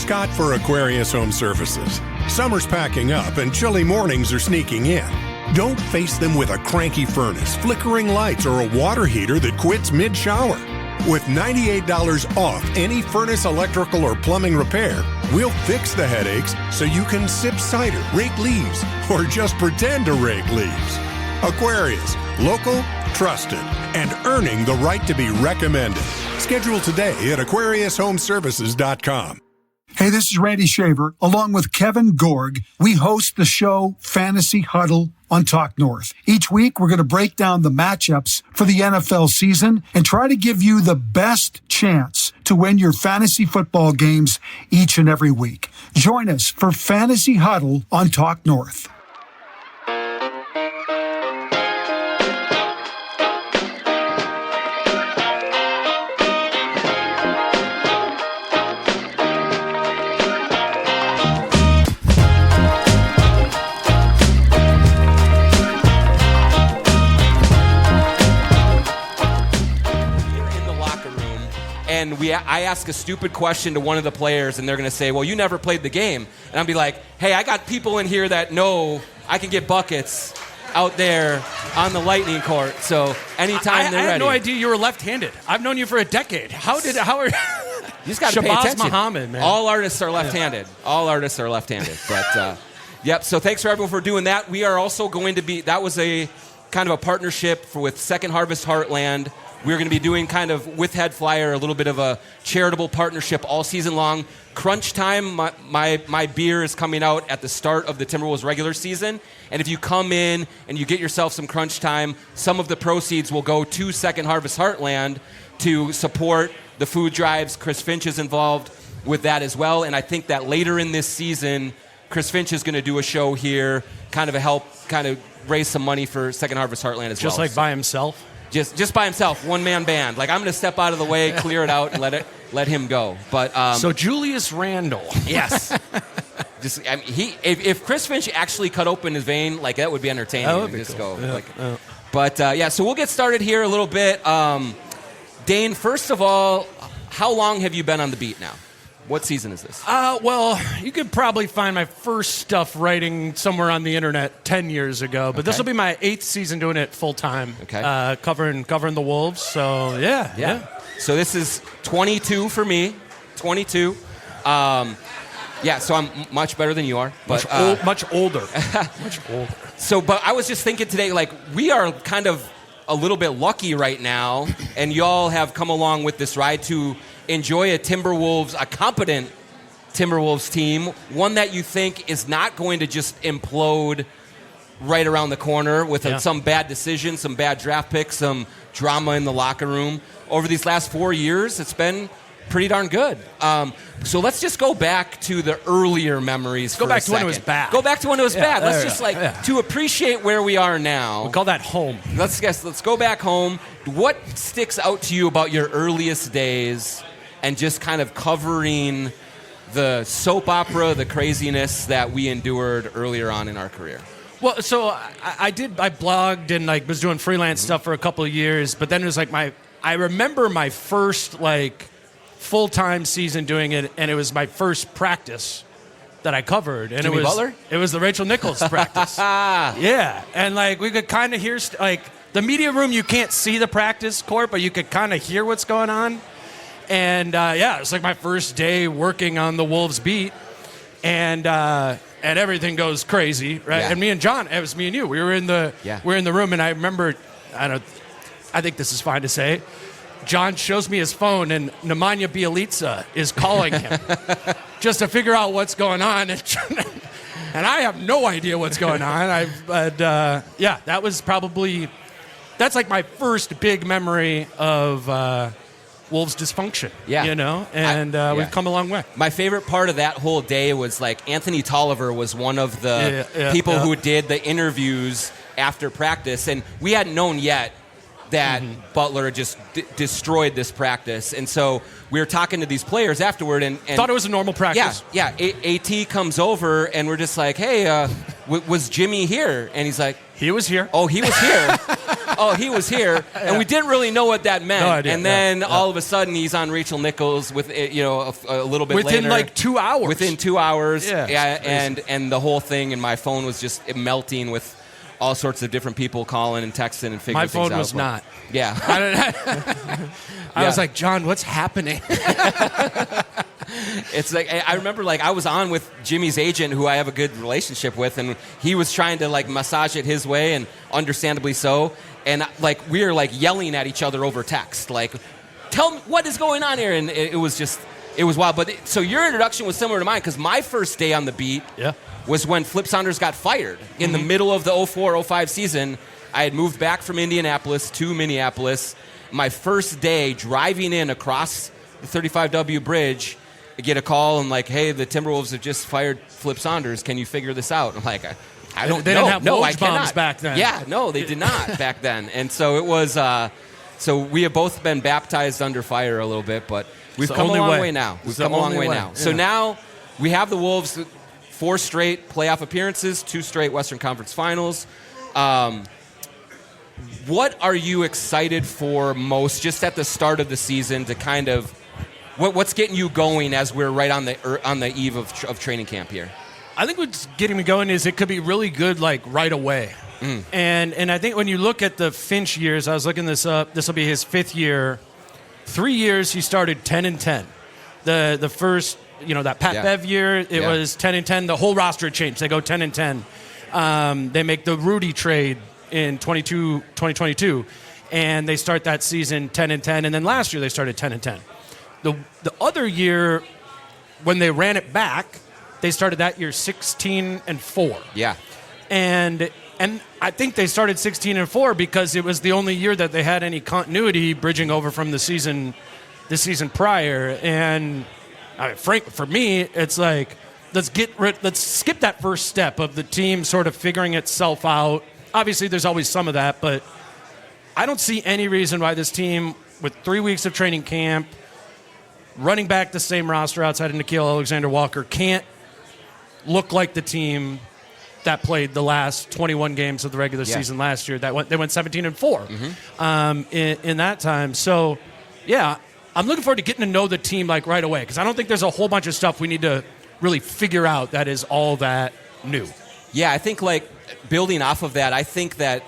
Scott for Aquarius Home Services. Summer's packing up and chilly mornings are sneaking in. Don't face them with a cranky furnace, flickering lights, or a water heater that quits mid-shower. With $98 off any furnace, electrical, or plumbing repair, we'll fix the headaches so you can sip cider, rake leaves, or just pretend to rake leaves. Aquarius, local, trusted, and earning the right to be recommended. Schedule today at AquariusHomeservices.com. Hey, this is Randy Shaver. Along with Kevin Gorg, we host the show Fantasy Huddle on Talk North. Each week, we're going to break down the matchups for the NFL season and try to give you the best chance to win your fantasy football games each and every week. Join us for Fantasy Huddle on Talk North. And I ask a stupid question to one of the players, and they're going to say, well, you never played the game. And I'll be like, hey, I got people in here that know I can get buckets out there on the Lightning court. So anytime they're ready. I had no idea you were left-handed. I've known you for a decade. How are you just got to pay attention. Muhammad, man. All artists are left-handed. All artists are left-handed. But, yep, so thanks for everyone for doing that. We are also going to be, that was a kind of a partnership with Second Harvest Heartland. We're going to be doing kind of with Headflyer a little bit of a charitable partnership all season long. Crunch time, my beer is coming out at the start of the Timberwolves regular season. And if you come in and you get yourself some Crunch time, some of the proceeds will go to Second Harvest Heartland to support the food drives. Chris Finch is involved with that as well. And I think that later in this season, Chris Finch is going to do a show here, kind of raise some money for Second Harvest Heartland as well. Just like by himself? Just by himself, one-man band. Like, I'm going to step out of the way, clear it out, and let him go. But so Julius Randle. Yes. If Chris Finch actually cut open his vein, like, that would be entertaining. That would be cool. But so we'll get started here a little bit. Dane, first of all, how long have you been on the beat now? What season is this? Well, you could probably find my first stuff writing somewhere on the internet 10 years ago, but this will be my 8th season doing it full time. Okay. Covering the Wolves. So yeah. So this is 22 for me. 22. So I'm much better than you are, but much older. Much older. So, but I was just thinking today, like, we are kind of a little bit lucky right now, and y'all have come along with this ride to enjoy a competent Timberwolves team, one that you think is not going to just implode right around the corner with some bad decision, some bad draft picks, some drama in the locker room. Over these last 4 years, it's been pretty darn good. So let's just go back to the earlier memories. Go back to when it was bad. Go back to when it was bad. Let's just to appreciate where we are now. We call that home. Let's go back home. What sticks out to you about your earliest days and just kind of covering the soap opera, the craziness that we endured earlier on in our career? Well, so I blogged and was doing freelance stuff for a couple of years, but then it was I remember my first full-time season doing it, and it was my first practice that I covered. And Jimmy Butler? It was the Rachel Nichols practice. Yeah, and we could kind of hear the media room. You can't see the practice court, but you could kind of hear what's going on. And it was my first day working on the Wolves beat, and everything goes crazy, right? Yeah. And me and John, it was me and you. We were in the room, and I remember, I think this is fine to say, John shows me his phone, and Nemanja Bjelica is calling him just to figure out what's going on, and I have no idea what's going on. That was probably my first big memory of Wolves dysfunction, and we've come a long way. My favorite part of that whole day was Anthony Tolliver was one of the people who did the interviews after practice, and we hadn't known yet that Butler just destroyed this practice, and so we were talking to these players afterward, and thought it was a normal practice. AT comes over, and we're just like, hey, was Jimmy here? And he's like, he was here. Oh, he was here. oh, he was here, and we didn't really know what that meant. No idea. And then all of a sudden, he's on Rachel Nichols with a little bit within later. like 2 hours. Within 2 hours, Yeah, and the whole thing, and my phone was just melting with all sorts of different people calling and texting and figuring things out. My phone was not. Yeah. I was like, John, what's happening? It's like, I remember, like, I was on with Jimmy's agent, who I have a good relationship with, and he was trying to, like, massage it his way, and understandably so. And, like, we were, like, yelling at each other over text, like, tell me what is going on here. And it was wild. But so your introduction was similar to mine, because my first day on the beat was when Flip Saunders got fired. In the middle of the 04-05 season, I had moved back from Indianapolis to Minneapolis. My first day driving in across the 35W bridge, I get a call and like, hey, the Timberwolves have just fired Flip Saunders. Can you figure this out? I'm like, I don't know. They didn't have no, Woj I cannot. bombs back then. Yeah, no, they did not back then. And so it was, so we have both been baptized under fire a little bit, but we've come a long way now. We've come a long way now. So now we have the Wolves, 4 straight playoff appearances, 2 straight Western Conference Finals. What are you excited for most just at the start of the season to kind of what's getting you going as we're right on the eve of training camp here? I think what's getting me going is it could be really good like right away. And I think when you look at the Finch years, I was looking this up. This will be his 5th year. 3 years he started 10-10. The first, that Pat Bev year, it was 10-10. The whole roster changed. They go 10-10. They make the Rudy trade in 2022, and they start that season 10-10. And then last year they started 10-10. The other year, when they ran it back, they started that year 16-4. Yeah. And I think they started 16-4 because it was the only year that they had any continuity bridging over from the season prior. And for me, it's like let's skip that first step of the team sort of figuring itself out. Obviously, there's always some of that, but I don't see any reason why this team, with 3 weeks of training camp, running back the same roster outside of Nickeil Alexander-Walker, can't look like the team that played the last 21 games of the regular season last year. They went 17-4 in that time. So, yeah, I'm looking forward to getting to know the team like right away because I don't think there's a whole bunch of stuff we need to really figure out that is all that new. Yeah, I think like building off of that, I think that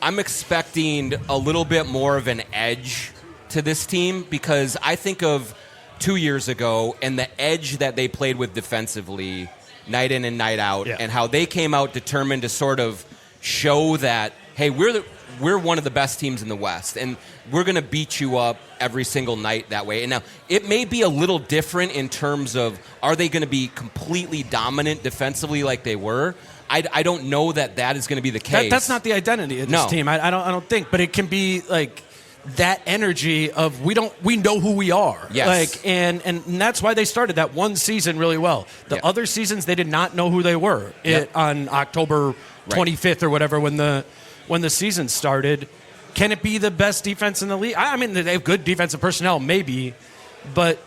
I'm expecting a little bit more of an edge to this team because I think of 2 years ago and the edge that they played with defensively night in and night out and how they came out determined to sort of show that, hey, we're one of the best teams in the West, and we're going to beat you up every single night that way. And now, it may be a little different in terms of, are they going to be completely dominant defensively like they were? I don't know that is going to be the case. That's not the identity of this team. I don't think, but it can be like that energy of we know who we are. Yes. Like and that's why they started that one season really well. The other seasons they did not know who they were on October 25th or whatever when the season started. Can it be the best defense in the league? I mean, they have good defensive personnel, maybe, but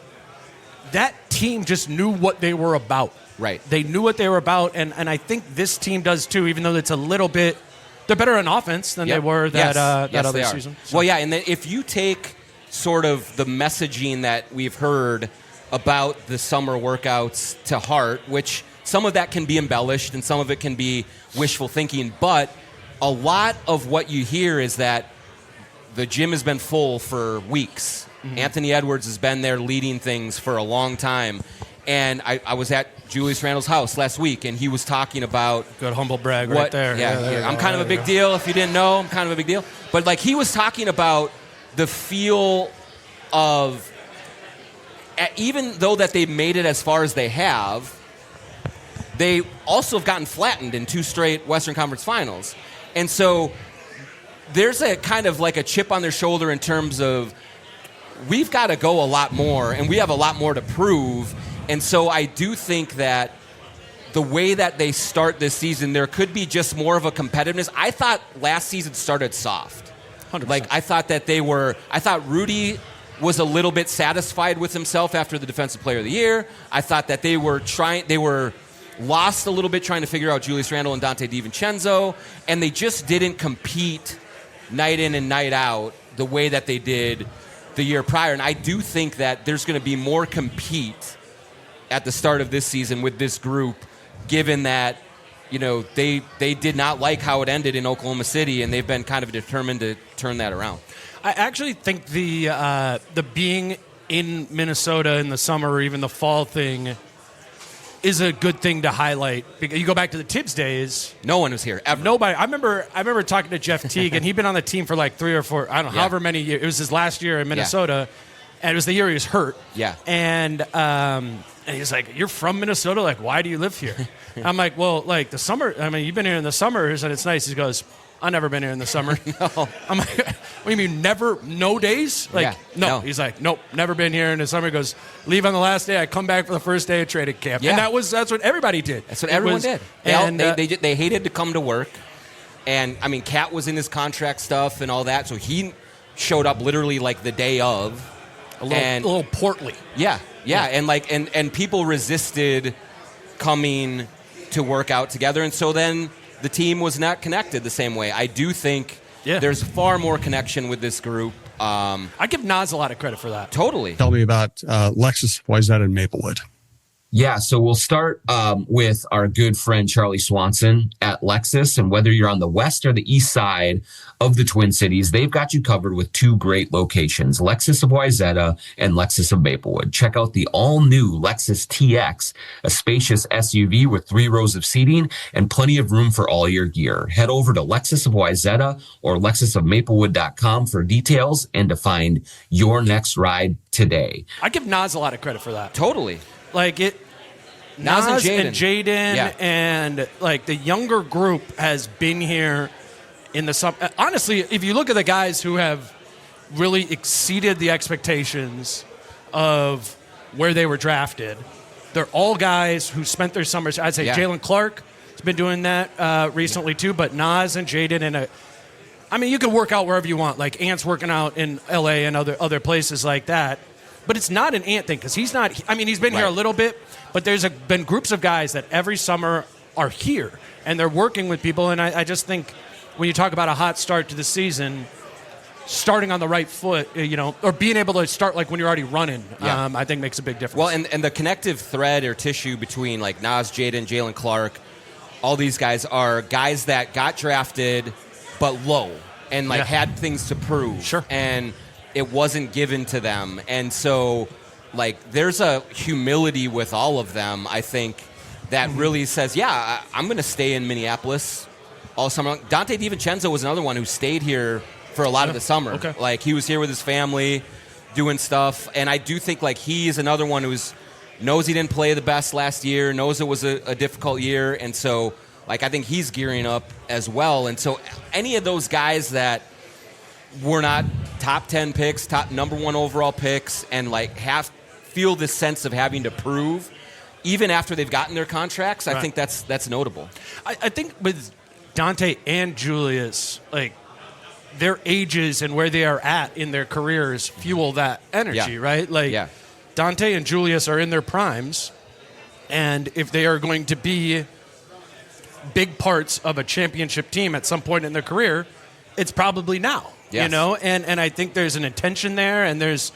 that team just knew what they were about. Right. They knew what they were about, and I think this team does too, even though it's a little bit – they're better on offense than they were that other season. So. Well, yeah, and then if you take sort of the messaging that we've heard about the summer workouts to heart, which some of that can be embellished and some of it can be wishful thinking, but a lot of what you hear is that the gym has been full for weeks. Mm-hmm. Anthony Edwards has been there leading things for a long time. And I was at Julius Randle's house last week, and he was talking about... Good humble brag right there. Yeah, I'm kind of a big deal. If you didn't know, I'm kind of a big deal. But, like, he was talking about the feel of... Even though that they've made it as far as they have, they also have gotten flattened in 2 straight Western Conference Finals. And so there's a kind of like a chip on their shoulder in terms of we've got to go a lot more, and we have a lot more to prove. And so I do think that the way that they start this season, there could be just more of a competitiveness. I thought last season started soft. 100%. Like, I thought Rudy was a little bit satisfied with himself after the Defensive Player of the Year. I thought that they were lost a little bit trying to figure out Julius Randle and Dante DiVincenzo, and they just didn't compete night in and night out the way that they did the year prior. And I do think that there's going to be more compete at the start of this season with this group, given that, they did not like how it ended in Oklahoma City, and they've been kind of determined to turn that around. I actually think the being in Minnesota in the summer or even the fall thing is a good thing to highlight. Because you go back to the Tibbs days. No one was here ever. Nobody. I remember talking to Jeff Teague, and he'd been on the team for like 3 or 4, I don't know, however many years. It was his last year in Minnesota, and it was the year he was hurt. Yeah. And he's like, "You're from Minnesota? Like, why do you live here?" I'm like, "Well, like the summer. I mean, you've been here in the summers, and it's nice." He goes, "I've never been here in the summer." No. I'm like, "What do you mean, never? No days?" Like, no. He's like, "Nope, never been here in the summer." He goes, "Leave on the last day. I come back for the first day of training camp." Yeah. And that's what everybody did. That's what everyone did. They hated to come to work. And, I mean, Cat was in his contract stuff and all that, so he showed up literally like the day of. A little portly. Yeah. And people resisted coming to work out together, and so then the team was not connected the same way. I do think there's far more connection with this group. I give Nas a lot of credit for that. Totally. Tell me about Lexus Wayzata in Maplewood. Yeah, so we'll start with our good friend Charlie Swanson at Lexus. And whether you're on the west or the east side of the Twin Cities, they've got you covered with 2 great locations, Lexus of Wayzata and Lexus of Maplewood. Check out the all-new Lexus TX, a spacious SUV with 3 rows of seating and plenty of room for all your gear. Head over to Lexus of Wayzata or LexusofMaplewood.com for details and to find your next ride today. I give Nas a lot of credit for that. Totally. Like Nas and Jaden and like the younger group has been here in the summer. Honestly, if you look at the guys who have really exceeded the expectations of where they were drafted, they're all guys who spent their summers. I'd say Jalen Clark has been doing that recently too, but Nas and Jaden you can work out wherever you want. Like Ant's working out in LA and other places like that. But it's not an Ant thing because he's not. I mean, he's been here a little bit, but there's been groups of guys that every summer are here and they're working with people. And I just think when you talk about a hot start to the season, starting on the right foot, or being able to start like when you're already running, I think makes a big difference. Well, and the connective thread or tissue between like Nas, Jaden, Jalen Clark, all these guys are guys that got drafted but low and had things to prove. Sure. And it wasn't given to them. And so, like, there's a humility with all of them, I think, that really says, I'm going to stay in Minneapolis all summer long. Dante DiVincenzo was another one who stayed here for a lot of the summer. Okay. Like, he was here with his family doing stuff. And I do think, like, he is another one knows he didn't play the best last year, knows it was a difficult year. And so, like, I think he's gearing up as well. And so any of those guys that were not top 10 picks, top number 1 overall picks, and like feel this sense of having to prove, even after they've gotten their contracts. I think that's notable. I think with Dante and Julius, like their ages and where they are at in their careers fuel that energy, right? Like Dante and Julius are in their primes, and if they are going to be big parts of a championship team at some point in their career, it's probably now. Yes. And I think there's an intention there, and there's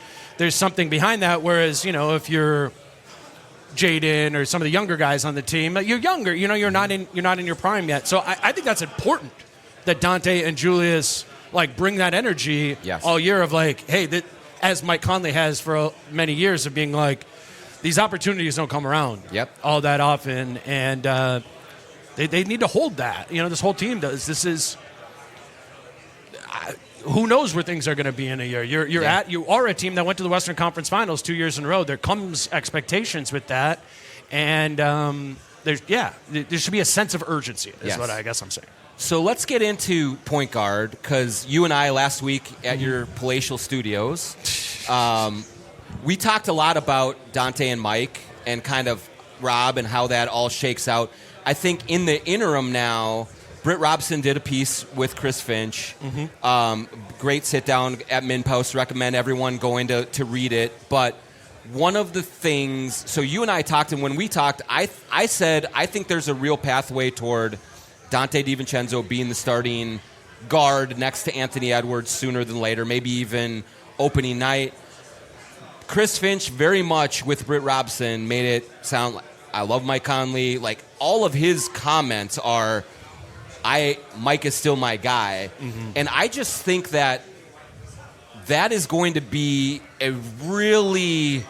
something behind that. Whereas, if you're Jaden or some of the younger guys on the team, you're younger. You're not in your prime yet. So I think that's important that Dante and Julius like bring that energy all year of like, hey, as Mike Conley has for many years of being like, these opportunities don't come around all that often, and they need to hold that. This whole team does. This is. Who knows where things are going to be in a year? You are a team that went to the Western Conference Finals 2 years in a row. There comes expectations with that, and there should be a sense of urgency. Is what I guess I'm saying. So let's get into point guard, because you and I last week at your palatial studios, we talked a lot about Dante and Mike and kind of Rob and how that all shakes out. I think in the interim now, Britt Robson did a piece with Chris Finch. Great sit down at MinPost. Recommend everyone going to read it. But one of the things, so you and I talked, and when we talked, I said I think there's a real pathway toward Dante DiVincenzo being the starting guard next to Anthony Edwards sooner than later, maybe even opening night. Chris Finch very much with Britt Robson made it sound like, I love Mike Conley. Like, all of his comments are, Mike is still my guy. Mm-hmm. And I just think that is going to be a really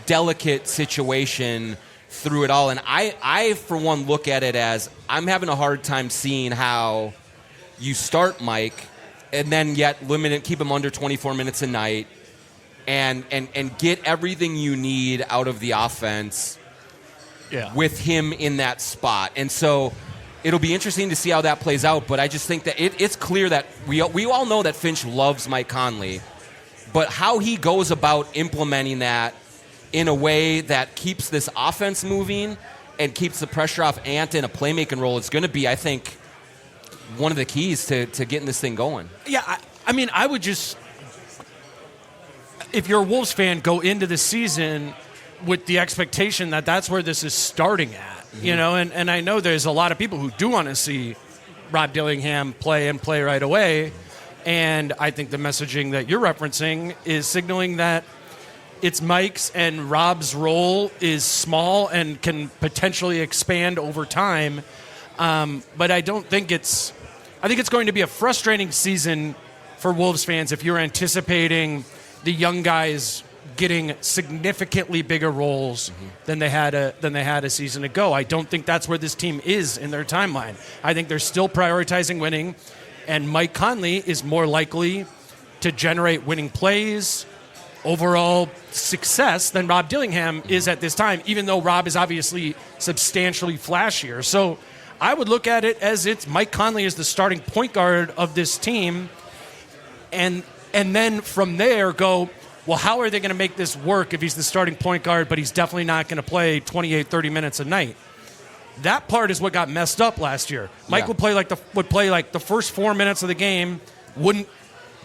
delicate situation through it all. And I, for one, look at it as I'm having a hard time seeing how you start Mike and then yet keep him under 24 minutes a night and get everything you need out of the offense with him in that spot. And so it'll be interesting to see how that plays out, but I just think that it's clear that we all know that Finch loves Mike Conley, but how he goes about implementing that in a way that keeps this offense moving and keeps the pressure off Ant in a playmaking role is going to be, I think, one of the keys to getting this thing going. Yeah, I mean, I would just, if you're a Wolves fan, go into the season with the expectation that that's where this is starting at, you know, and I know there's a lot of people who do want to see Rob Dillingham play right away, and I think the messaging that you're referencing is signaling that it's Mike's and Rob's role is small and can potentially expand over time, but I think it's going to be a frustrating season for Wolves fans if you're anticipating the young guys getting significantly bigger roles than they had a season ago. I don't think that's where this team is in their timeline. I think they're still prioritizing winning, and Mike Conley is more likely to generate winning plays, overall success than Rob Dillingham is at this time, even though Rob is obviously substantially flashier. So I would look at it as it's Mike Conley is the starting point guard of this team, and then from there go, well, how are they going to make this work if he's the starting point guard, but he's definitely not going to play 28, 30 minutes a night? That part is what got messed up last year. Mike would play like the first 4 minutes of the game, wouldn't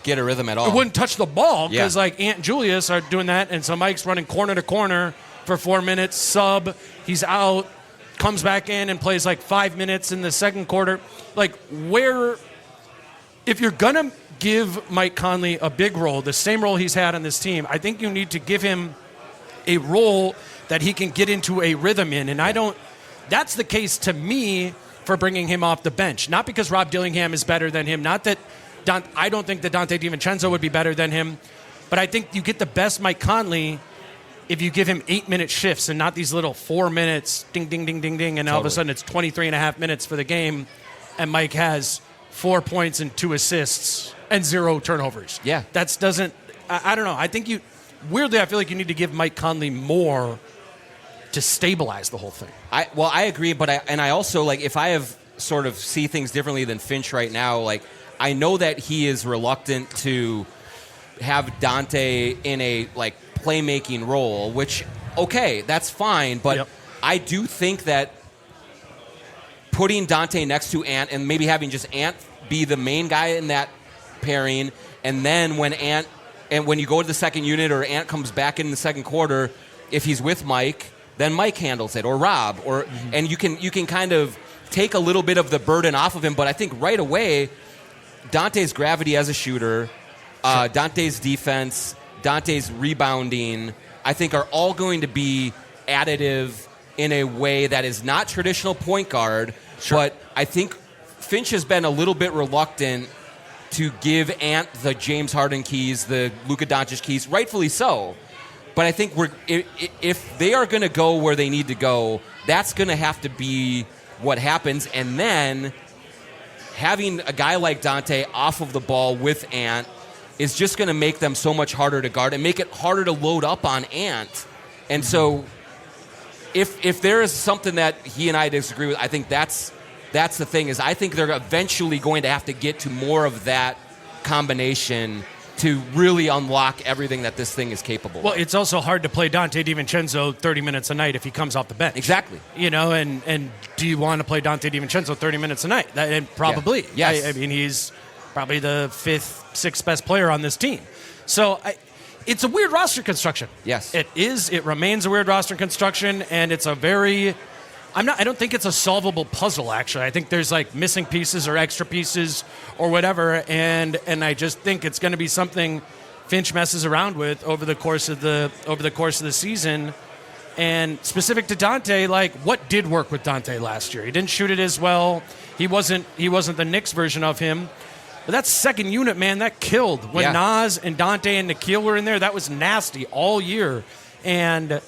get a rhythm at all. It wouldn't touch the ball because like Ant and Julius are doing that, and so Mike's running corner to corner for 4 minutes, sub, he's out, comes back in and plays like 5 minutes in the second quarter. Like, if you're going to give Mike Conley a big role, the same role he's had on this team, I think you need to give him a role that he can get into a rhythm in. And that's the case to me for bringing him off the bench. Not because Rob Dillingham is better than him, not that I don't think that Dante DiVincenzo would be better than him, but I think you get the best Mike Conley if you give him 8-minute shifts and not these little 4 minutes, ding, ding, ding, ding, ding, and all of a sudden it's 23 and a half minutes for the game, and Mike has 4 points and 2 assists and 0 turnovers. Yeah. I don't know. I think I feel like you need to give Mike Conley more to stabilize the whole thing. I agree, but I also, like, if I have sort of see things differently than Finch right now, like, I know that he is reluctant to have Dante in a, like, playmaking role, which, okay, that's fine, but I do think that putting Dante next to Ant and maybe having just Ant be the main guy in that pairing, and then when you go to the second unit or Ant comes back in the second quarter, if he's with Mike, then Mike handles it, or Rob, and you can kind of take a little bit of the burden off of him. But I think right away, Dante's gravity as a shooter, Dante's defense, Dante's rebounding, I think are all going to be additive in a way that is not traditional point guard. But I think Finch has been a little bit reluctant to give Ant the James Harden keys, the Luka Doncic keys, rightfully so. But I think if they are going to go where they need to go, that's going to have to be what happens. And then having a guy like Dante off of the ball with Ant is just going to make them so much harder to guard and make it harder to load up on Ant. And so if there is something that he and I disagree with, I think that's the thing, is I think they're eventually going to have to get to more of that combination to really unlock everything that this thing is capable of. Well, it's also hard to play Dante DiVincenzo 30 minutes a night if he comes off the bench. Exactly. You know, and do you want to play Dante DiVincenzo 30 minutes a night? And probably. Yeah. Yes. I mean, he's probably the 5th, 6th best player on this team. So it's a weird roster construction. Yes. It is. It remains a weird roster construction, and it's a very I don't think it's a solvable puzzle, actually. I think there's like missing pieces or extra pieces or whatever, and I just think it's going to be something Finch messes around with over the course of the season. And specific to Dante, like, what did work with Dante last year? He didn't shoot it as well. He wasn't the Knicks version of him. But that second unit, man, that killed. When Naz and Dante and Nikhil were in there, that was nasty all year. And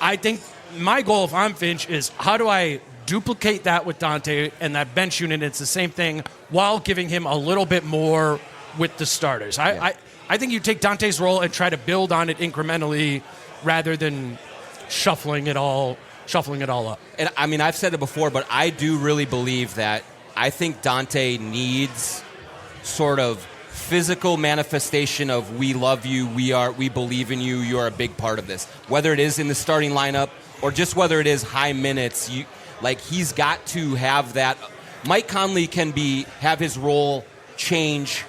I think my goal, if I'm Finch, is how do I duplicate that with Dante and that bench unit? It's the same thing while giving him a little bit more with the starters. I think you take Dante's role and try to build on it incrementally rather than shuffling it all up. And I mean, I've said it before, but I do really believe that I think Dante needs sort of physical manifestation of we love you, we believe in you, you're a big part of this. Whether it is in the starting lineup or just whether it is high minutes, he's got to have that. Mike Conley can have his role change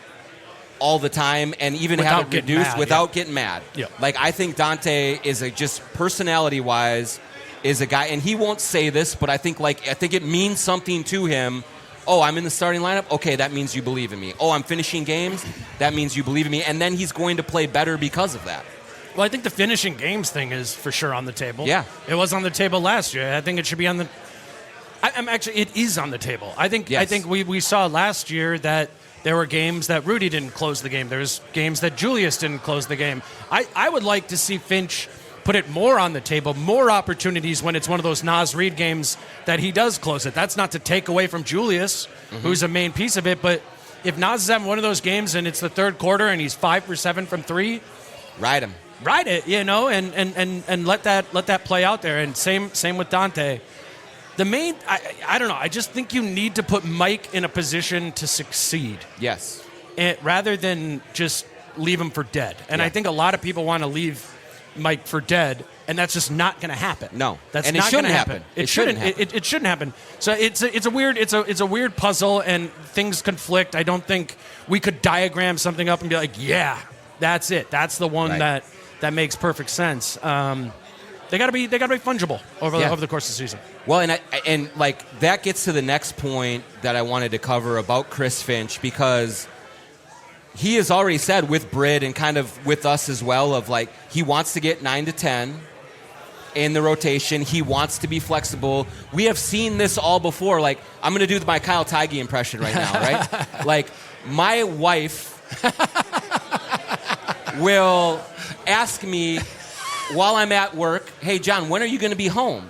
all the time and even without have it reduced without getting mad. Yeah. Like, I think Dante is just personality-wise is a guy, and he won't say this, but I think it means something to him. Oh, I'm in the starting lineup? Okay, that means you believe in me. Oh, I'm finishing games? That means you believe in me. And then he's going to play better because of that. Well, I think the finishing games thing is for sure on the table. Yeah. It was on the table last year. I think it should be on the... it is on the table. I think we saw last year that there were games that Rudy didn't close the game. There's games that Julius didn't close the game. I would like to see Finch put it more on the table, more opportunities when it's one of those Naz Reid games that he does close it. That's not to take away from Julius, who's a main piece of it, but if Naz is having one of those games and it's the third quarter and he's 5 for 7 from 3, ride him. Ride it, and let that play out there. And same with Dante. The main, I don't know. I just think you need to put Mike in a position to succeed. Yes. Rather than just leave him for dead. And I think a lot of people want to leave Mike for dead, and that's just not going to happen. No, that's not going to happen. It shouldn't happen. So it's a weird puzzle, and things conflict. I don't think we could diagram something up and be like, yeah, that's it. That's the one that makes perfect sense. They got to be fungible over the course of the season. Well, and that gets to the next point that I wanted to cover about Chris Finch, because he has already said with Brid and kind of with us as well of he wants to get 9 to 10 in the rotation. He wants to be flexible. We have seen this all before. I'm going to do my Kyle Teige impression right now, right? My wife will ask me while I'm at work, hey, John, when are you going to be home?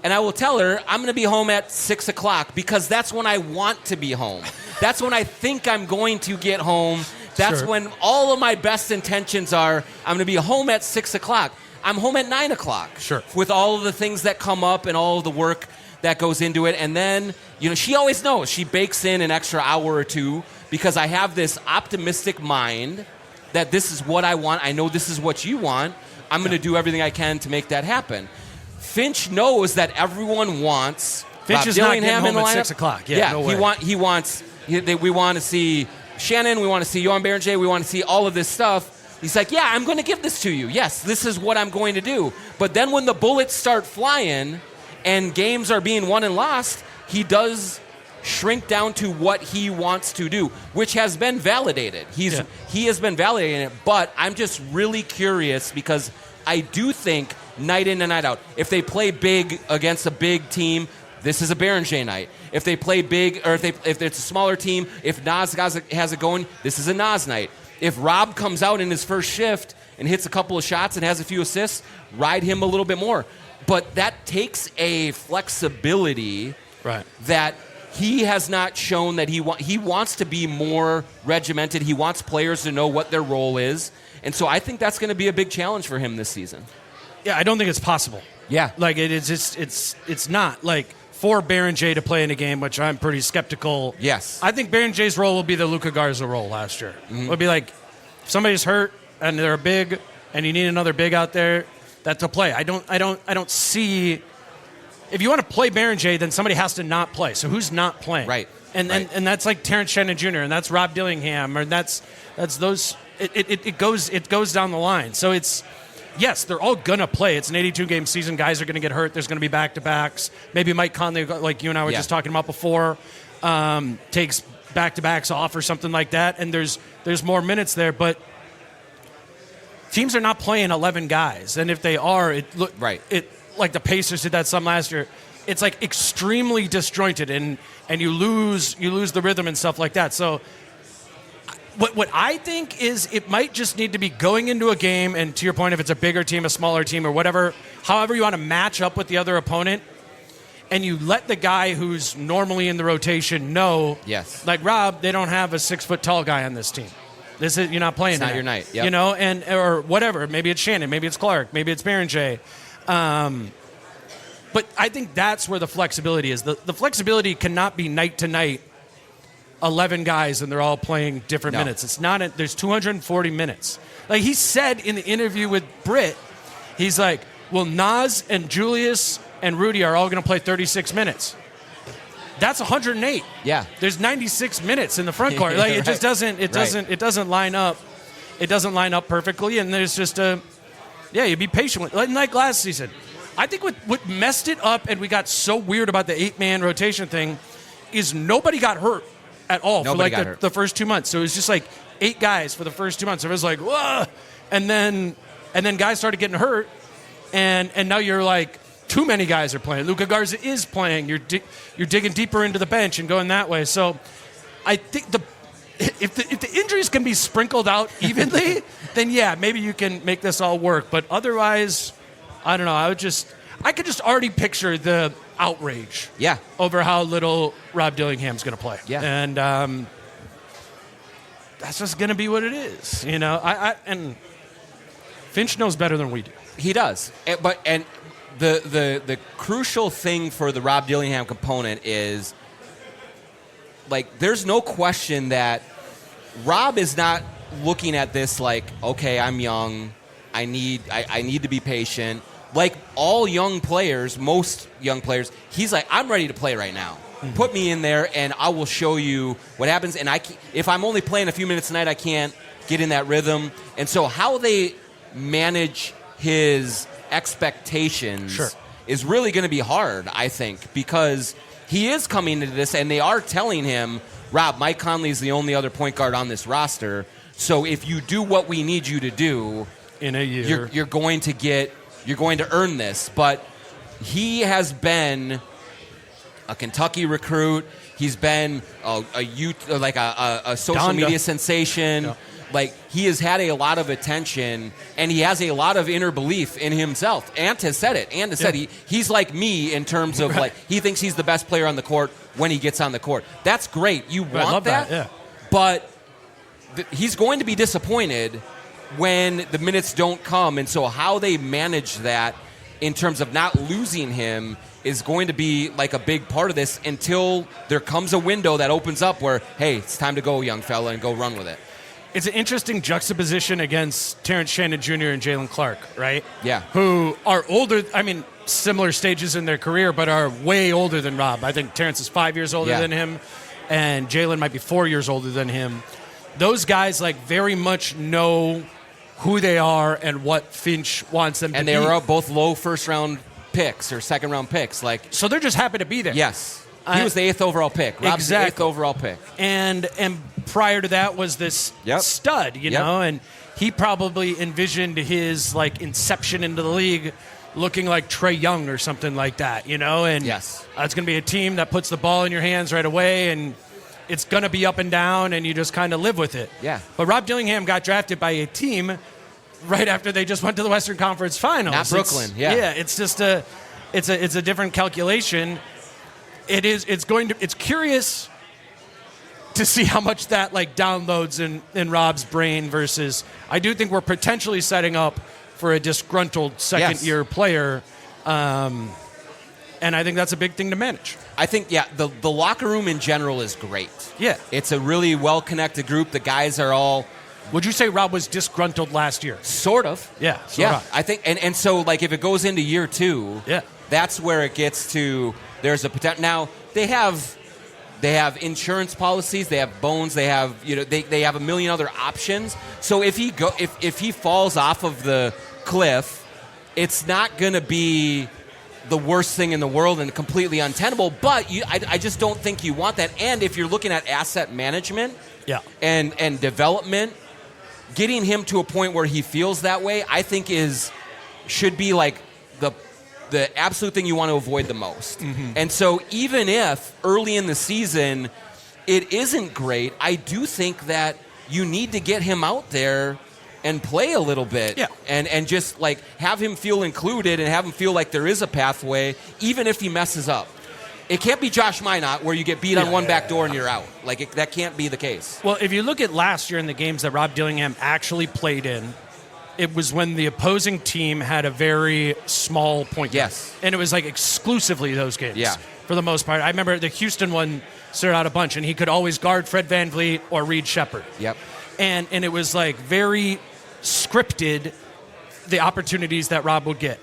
And I will tell her I'm going to be home at 6 o'clock because that's when I want to be home. That's when I think I'm going to get home. That's when all of my best intentions are I'm going to be home at 6 o'clock. I'm home at 9 o'clock. Sure. With all of the things that come up and all of the work that goes into it. And then, she always knows. She bakes in an extra hour or two because I have this optimistic mind that this is what I want. I know this is what you want. I'm going to do everything I can to make that happen. Finch knows that everyone wants Finch is not getting home at 6 o'clock. Yeah, no way. He wants. We want to see Shannon. We want to see Johan Berenger. We want to see all of this stuff. He's like, yeah, I'm going to give this to you. Yes, this is what I'm going to do. But then when the bullets start flying and games are being won and lost, he does shrink down to what he wants to do, which has been validated. He has been validating it. But I'm just really curious because I do think night in and night out, if they play big against a big team, this is a Berenger night. If they play big, or if it's a smaller team, if Naz has it going, this is a Naz night. If Rob comes out in his first shift and hits a couple of shots and has a few assists, ride him a little bit more. But that takes a flexibility that he has not shown that he wants to be more regimented. He wants players to know what their role is. And so I think that's going to be a big challenge for him this season. Yeah, I don't think it's possible. Yeah. It's not. For Berenger to play in a game, which I'm pretty skeptical. Yes. I think Berenger's role will be the Luka Garza role last year. Mm-hmm. It'll be if somebody's hurt and they're big and you need another big out there, that's a play. I don't see. If you want to play Berenger, then somebody has to not play. So who's not playing? Right. And that's Terrence Shannon Jr. and that's Rob Dillingham, or that's those. It goes down the line. So yes, they're all going to play. It's an 82-game season. Guys are going to get hurt. There's going to be back-to-backs. Maybe Mike Conley, like you and I were just talking about before, takes back-to-backs off or something like that, and there's more minutes there. But teams are not playing 11 guys, and if they are, it like the Pacers did that some last year. It's like extremely disjointed, and you lose the rhythm and stuff like that. So what I think is it might just need to be going into a game, and to your point, if it's a bigger team, a smaller team, or whatever, however you want to match up with the other opponent, and you let the guy who's normally in the rotation know, like Rob, they don't have a 6-foot-tall guy on this team. You're not playing. It's not your night. Yep. You know, and or whatever. Maybe it's Shannon. Maybe it's Clark. Maybe it's Berenger. But I think that's where the flexibility is. The flexibility cannot be night to night, 11 guys, and they're all playing different minutes. It's not. There's 240 minutes. Like he said in the interview with Britt, he's like, well, Naz and Julius and Rudy are all going to play 36 minutes. That's 108. Yeah. There's 96 minutes in the front court. Like it just doesn't. It doesn't line up. It doesn't line up perfectly. And there's just you be patient with. Like last season, I think what messed it up, and we got so weird about the 8-man rotation thing, is nobody got hurt at all for like the first 2 months. So it was just like 8 guys for the first 2 months. It was like, whoa, and then guys started getting hurt, and now you're like, too many guys are playing. Luka Garza is playing. You're digging deeper into the bench and going that way. So I think if the injuries can be sprinkled out evenly, then yeah, maybe you can make this all work. But otherwise, I don't know. I could just already picture the outrage. Yeah. Over how little Rob Dillingham's going to play. Yeah. And that's just going to be what it is. You know. And Finch knows better than we do. He does. And the crucial thing for the Rob Dillingham component is, like, there's no question that Rob is not looking at this like, okay, I'm young, I need to be patient. Like all young players, most young players, he's like, I'm ready to play right now. Mm-hmm. Put me in there, and I will show you what happens. And if I'm only playing a few minutes a night, I can't get in that rhythm. And so how they manage his expectations is really going to be hard, I think, because he is coming into this, and they are telling him, Rob, Mike Conley is the only other point guard on this roster. So if you do what we need you to do in a year, you're going to earn this. But he has been a Kentucky recruit. He's been a youth, like a social media sensation. Yeah. Like, he has had a lot of attention, and he has a lot of inner belief in himself. Ant has said it. Ant has said he's like me in terms of, like, he thinks he's the best player on the court when he gets on the court. That's great. You want that. Yeah. But he's going to be disappointed when the minutes don't come. And so how they manage that in terms of not losing him is going to be like a big part of this until there comes a window that opens up where, hey, it's time to go, young fella, and go run with it. It's an interesting juxtaposition against Terrence Shannon Jr. and Jalen Clark, right? Yeah. Who are older, I mean, similar stages in their career, but are way older than Rob. I think Terrence is 5 years older than him, and Jalen might be 4 years older than him. Those guys, like, very much know who they are and what Finch wants them to be. And they were both low first-round picks or second-round picks. So they're just happy to be there. Yes. He was the 8th overall pick. Rob's the 8th overall pick. And prior to that was this stud, you know, and he probably envisioned his, like, inception into the league looking like Trae Young or something like that, you know, and it's going to be a team that puts the ball in your hands right away, and it's going to be up and down, and you just kind of live with it. Yeah. But Rob Dillingham got drafted by a team right after they just went to the Western Conference Finals. Not Brooklyn, it's just it's a different calculation. It's curious to see how much that, like, downloads in Rob's brain versus, I do think we're potentially setting up for a disgruntled second-year player, and I think that's a big thing to manage. I think, the locker room in general is great. Yeah. It's a really well-connected group. The guys are all... Would you say Rob was disgruntled last year? Sort of. Yeah. I think, and so, like, if it goes into year 2, that's where it gets to... There's a potential. Now they have insurance policies. They have bones. They have they have a million other options. So if he falls off of the cliff. It's not going to be the worst thing in the world and completely untenable, but I just don't think you want that. And if you're looking at asset management and development, getting him to a point where he feels that way, I think should be like the absolute thing you want to avoid the most. Mm-hmm. And so even if early in the season it isn't great, I do think that you need to get him out there and play a little bit and just like have him feel included and have him feel like there is a pathway, even if he messes up. It can't be Josh Minot where you get beat on one back door and you're out. Like that can't be the case. Well, if you look at last year in the games that Rob Dillingham actually played in, it was when the opposing team had a very small point guard. Yes. And it was like exclusively those games. Yeah. For the most part. I remember the Houston one stood out a bunch, and he could always guard Fred VanVleet or Reed Shepherd. Yep. And it was like very scripted, the opportunities that Rob would get.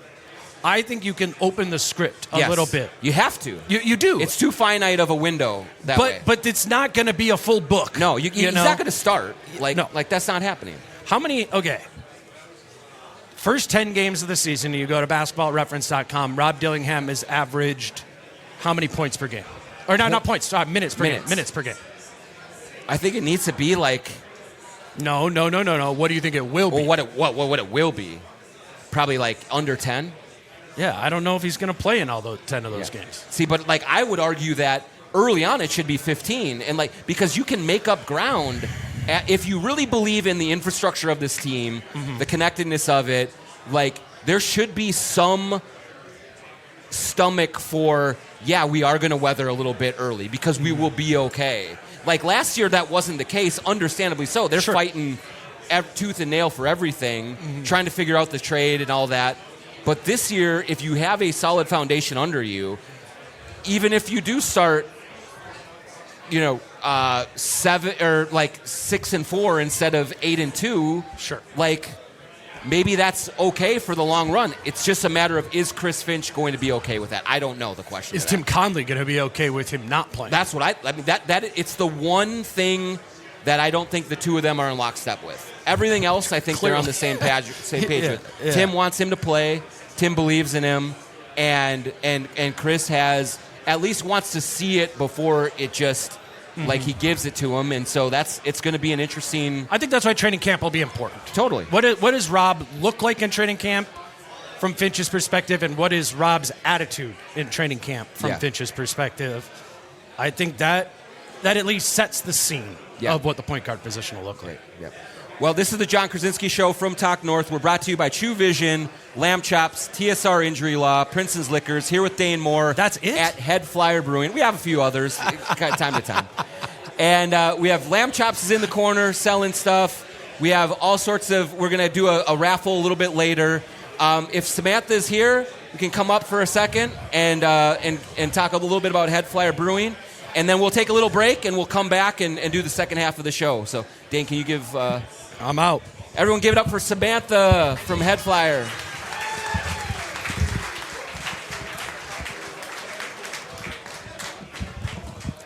I think you can open the script a little bit. You have to. You do. It's too finite of a window that way. But it's not going to be a full book. No, he's not going to start. Like that's not happening. How many? Okay. First 10 games of the season, you go to basketballreference.com, Rob Dillingham has averaged how many points per game? Or not points, minutes per game. Minutes per game. I think it needs to be like... No. What do you think it will be? Well, what it will be? Probably like under 10? Yeah, I don't know if he's going to play in all those 10 of those games. See, but like I would argue that early on it should be 15, and like because you can make up ground if you really believe in the infrastructure of this team, the connectedness of it. Like there should be some stomach for we are going to weather a little bit early because we will be okay. Like last year that wasn't the case, understandably so. They're fighting tooth and nail for everything, trying to figure out the trade and all that. But this year, if you have a solid foundation under you, even if you do start, 7 or like 6-4 instead of 8-2, like maybe that's okay for the long run. It's just a matter of, is Chris Finch going to be okay with that? I don't know the question. Is Tim Conley going to be okay with him not playing? That's what I mean. That it's the one thing that I don't think the two of them are in lockstep with. Everything else, I think they're on the same page with. Yeah. Tim wants him to play. Tim believes in him, and Chris at least wants to see it before it just like he gives it to him, and so it's going to be an interesting. I think that's why training camp will be important. Totally. What does Rob look like in training camp from Finch's perspective, and what is Rob's attitude in training camp from Finch's perspective? I think that at least sets the scene of what the point guard position will look like. Yep. Well, this is the Jon Krawczynski Show from Talk North. We're brought to you by True Vision, Lamb Chops, TSR Injury Law, Princeton's Liquors, here with Dane Moore. That's it? At Headflyer Brewing. We have a few others, time to time. And we have Lamb Chops is in the corner selling stuff. We have all sorts of, we're going to do a raffle a little bit later. If Samantha's here, we can come up for a second and talk a little bit about Headflyer Brewing. And then we'll take a little break, and we'll come back and do the second half of the show. So, Dane, can you give... I'm out. Everyone give it up for Samantha from Headflyer.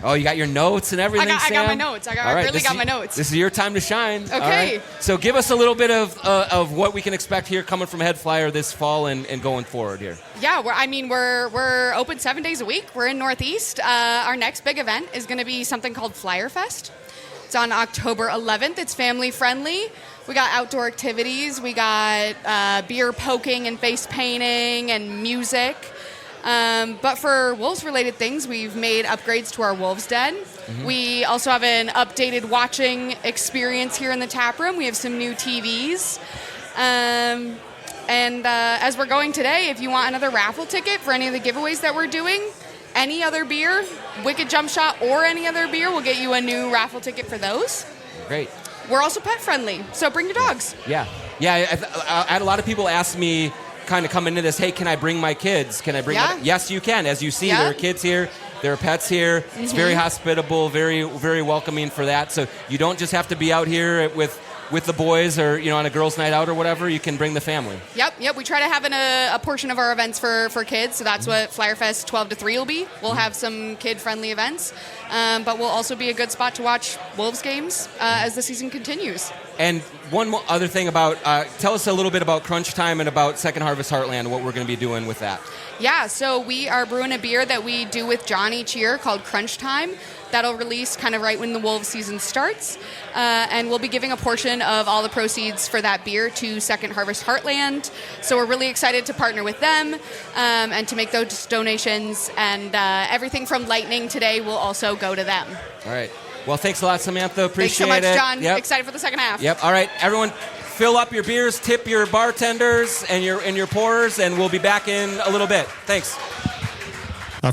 Oh, you got your notes and everything, I got my Sam? notes. I really got my notes. This is your time to shine. Okay. All right. So give us a little bit of what we can expect here coming from Headflyer this fall and going forward here. Yeah, we're open 7 days a week. We're in Northeast. Our next big event is going to be something called Flyer Fest. It's on October 11th. It's family friendly. We got outdoor activities. We got beer poking and face painting and music. But for Wolves-related things, we've made upgrades to our Wolves Den. We also have an updated watching experience here in the tap room. We have some new TVs. And as we're going today, if you want another raffle ticket for any of the giveaways that we're doing, any other beer, Wicked Jump Shot or any other beer, will get you a new raffle ticket for those. Great. We're also pet friendly, so bring your dogs. Yeah. I had a lot of people ask me kind of come into this, hey, can I bring my kids? Can I bring my... Yes, you can. As you see, there are kids here. There are pets here. It's very hospitable, very, very welcoming for that. So you don't just have to be out here with with the boys or, on a girls' night out or whatever, you can bring the family. Yep. We try to have a portion of our events for kids, so that's what Flyer Fest 12 to 3 will be. We'll have some kid-friendly events, but we'll also be a good spot to watch Wolves games as the season continues. And one other thing about, tell us a little bit about Crunch Time and about Second Harvest Heartland, what we're going to be doing with that. Yeah, so we are brewing a beer that we do with John each year called Crunch Time. That'll release kind of right when the Wolves season starts. And we'll be giving a portion of all the proceeds for that beer to Second Harvest Heartland. So we're really excited to partner with them and to make those donations. And everything from Lightning today will also go to them. All right. Well, thanks a lot, Samantha. Appreciate it. Thanks so much, John. Yep. Excited for the second half. Yep. All right, everyone, fill up your beers, tip your bartenders and your pourers, and we'll be back in a little bit. Thanks.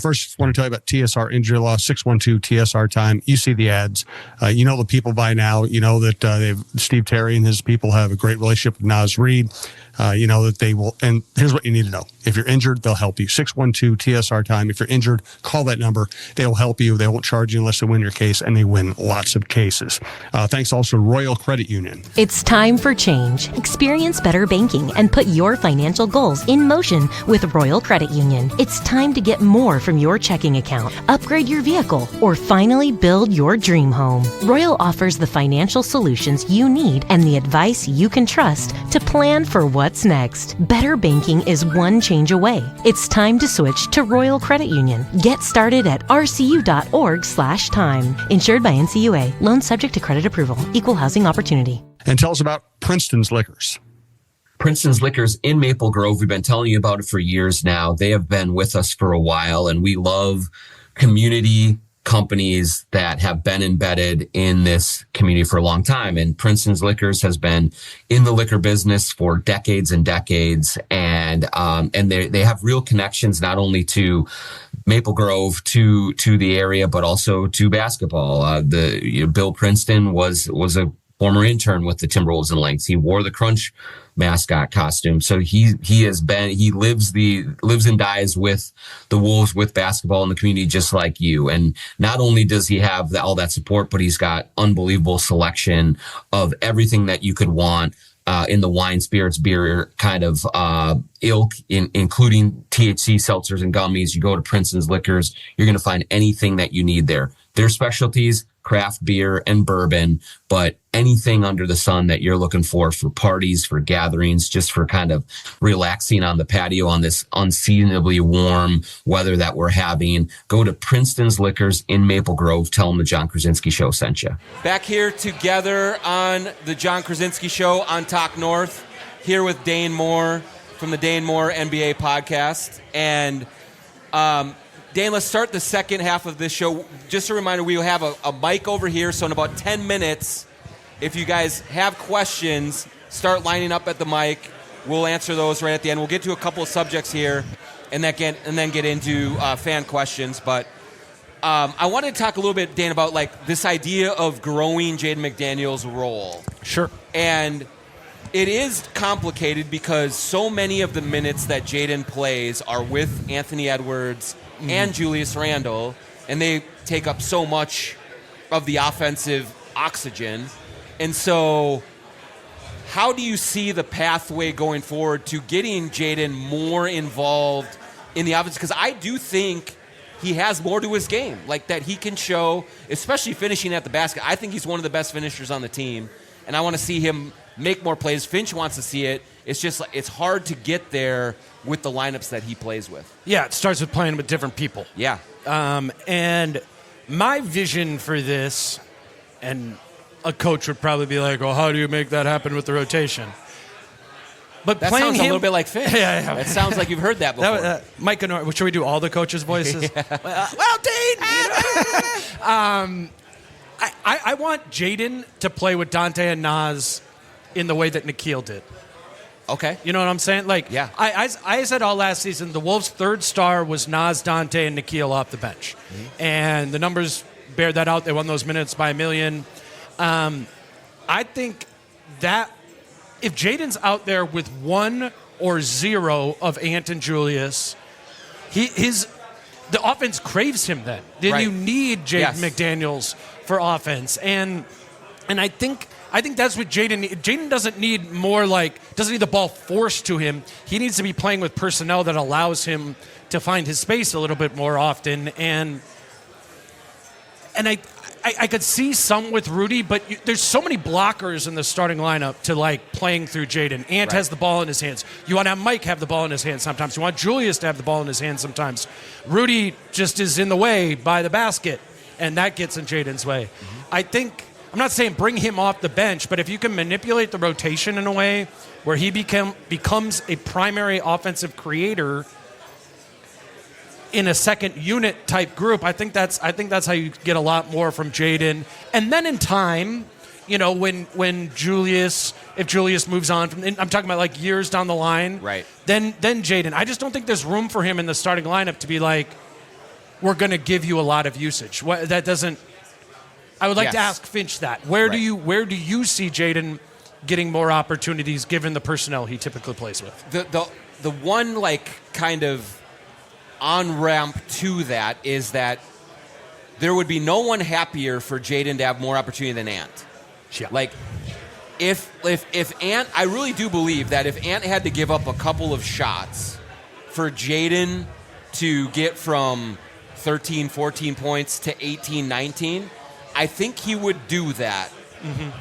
First, I want to tell you about TSR Injury Law, 612 TSR Time. You see the ads. You know the people by now. You know that Steve Terry and his people have a great relationship with Naz Reid. You know that they will. And here's what you need to know. If you're injured, they'll help you. 612 TSR Time. If you're injured, call that number. They'll help you. They won't charge you unless they win your case, and they win lots of cases. Thanks also to Royal Credit Union. It's time for change. Experience better banking and put your financial goals in motion with Royal Credit Union. It's time to get more from your checking account, upgrade your vehicle, or finally build your dream home. Royal offers the financial solutions you need and the advice you can trust to plan for what's next. Better banking is one change away. It's time to switch to Royal Credit Union. Get started at rcu.org/time. Insured by NCUA. Loan subject to credit approval. Equal housing opportunity. And tell us about Princeton's Liquors. Princeton's Liquors in Maple Grove. We've been telling you about it for years now. They have been with us for a while, and we love community companies that have been embedded in this community for a long time. And Princeton's Liquors has been in the liquor business for decades and decades. And they have real connections, not only to Maple Grove, to the area, but also to basketball. Bill Princeton was a former intern with the Timberwolves and Lynx. He wore the Crunch mascot costume. So he lives and dies with the Wolves, with basketball in the community, just like you. And not only does he have all that support, but he's got unbelievable selection of everything that you could want in the wine, spirits, beer kind of ilk, including THC seltzers and gummies. You go to Princeton's Liquors, you're going to find anything that you need there. Their specialties, craft beer and bourbon, but anything under the sun that you're looking for parties, for gatherings, just for kind of relaxing on the patio on this unseasonably warm weather that we're having, go to Princeton's Liquors in Maple Grove. Tell them the Jon Krawczynski Show sent you. Back here together on the Jon Krawczynski Show on Talk North, here with Dane Moore from the Dane Moore NBA podcast. And Dane, let's start the second half of this show. Just a reminder, we will have a mic over here, so in about 10 minutes, if you guys have questions, start lining up at the mic. We'll answer those right at the end. We'll get to a couple of subjects here and then get into fan questions. But I wanted to talk a little bit, Dane, about like this idea of growing Jaden McDaniels' role. Sure. And it is complicated because so many of the minutes that Jaden plays are with Anthony Edwards and Julius Randle, and they take up so much of the offensive oxygen. And so how do you see the pathway going forward to getting Jaden more involved in the offense? Because I do think he has more to his game, like that he can show, especially finishing at the basket. I think he's one of the best finishers on the team, and I want to see him make more plays. Finch wants to see it. It's just it's hard to get there with the lineups that he plays with. Yeah, it starts with playing with different people. Yeah. And my vision for this, and a coach would probably be like, well, how do you make that happen with the rotation? But that playing sounds him, a little bit like Finch. Yeah. It sounds like you've heard that before. Mike and should we do all the coaches' voices? Yeah. Well, Dane! I want Jaden to play with Dante and Naz in the way that Nickeil did. Okay. You know what I'm saying? Like, yeah. I said all last season, the Wolves' third star was Naz, Dante, and Nickeil off the bench. Mm-hmm. And the numbers bear that out. They won those minutes by 1 million. I think that if Jaden's out there with 1 or 0 of Ant and Julius, the offense craves him then. Then right. you need Jaden McDaniels for offense. And I think I think that's what Jaden doesn't need doesn't need the ball forced to him. He needs to be playing with personnel that allows him to find his space a little bit more often. And I could see some with Rudy, but there's so many blockers in the starting lineup to playing through Jaden. Ant has the ball in his hands. You want to have Mike have the ball in his hands sometimes. You want Julius to have the ball in his hands sometimes. Rudy just is in the way by the basket, and that gets in Jaden's way. I'm not saying bring him off the bench, but if you can manipulate the rotation in a way where he becomes a primary offensive creator in a second unit type group, I think that's how you get a lot more from Jaden. And then in time, when Julius moves on from, I'm talking about years down the line, right? Then Jaden, I just don't think there's room for him in the starting lineup to be we're going to give you a lot of usage. That doesn't. I would like to ask Finch that. Where do you see Jaden getting more opportunities given the personnel he typically plays with? The one kind of on-ramp to that is that there would be no one happier for Jaden to have more opportunity than Ant. Yeah. If Ant, I really do believe that if Ant had to give up a couple of shots for Jaden to get from 13, 14 points to 18, 19, I think he would do that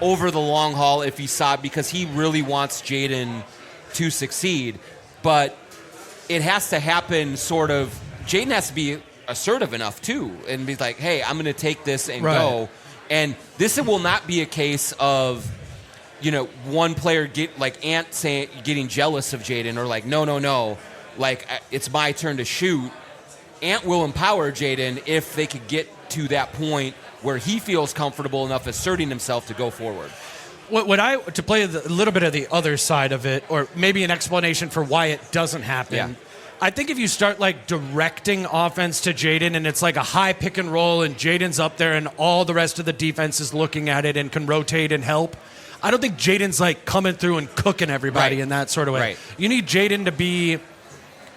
over the long haul if he saw it, because he really wants Jaden to succeed. But it has to happen Jaden has to be assertive enough too and be like, hey, I'm going to take this and go. And this will not be a case of, one player Ant getting jealous of Jaden or no, it's my turn to shoot. Ant will empower Jaden if they could get to that point where he feels comfortable enough asserting himself to go forward. To play a little bit of the other side of it, or maybe an explanation for why it doesn't happen, I think if you start directing offense to Jaden and it's a high pick and roll and Jaden's up there and all the rest of the defense is looking at it and can rotate and help, I don't think Jaden's coming through and cooking everybody in that sort of way. Right. You need Jaden to be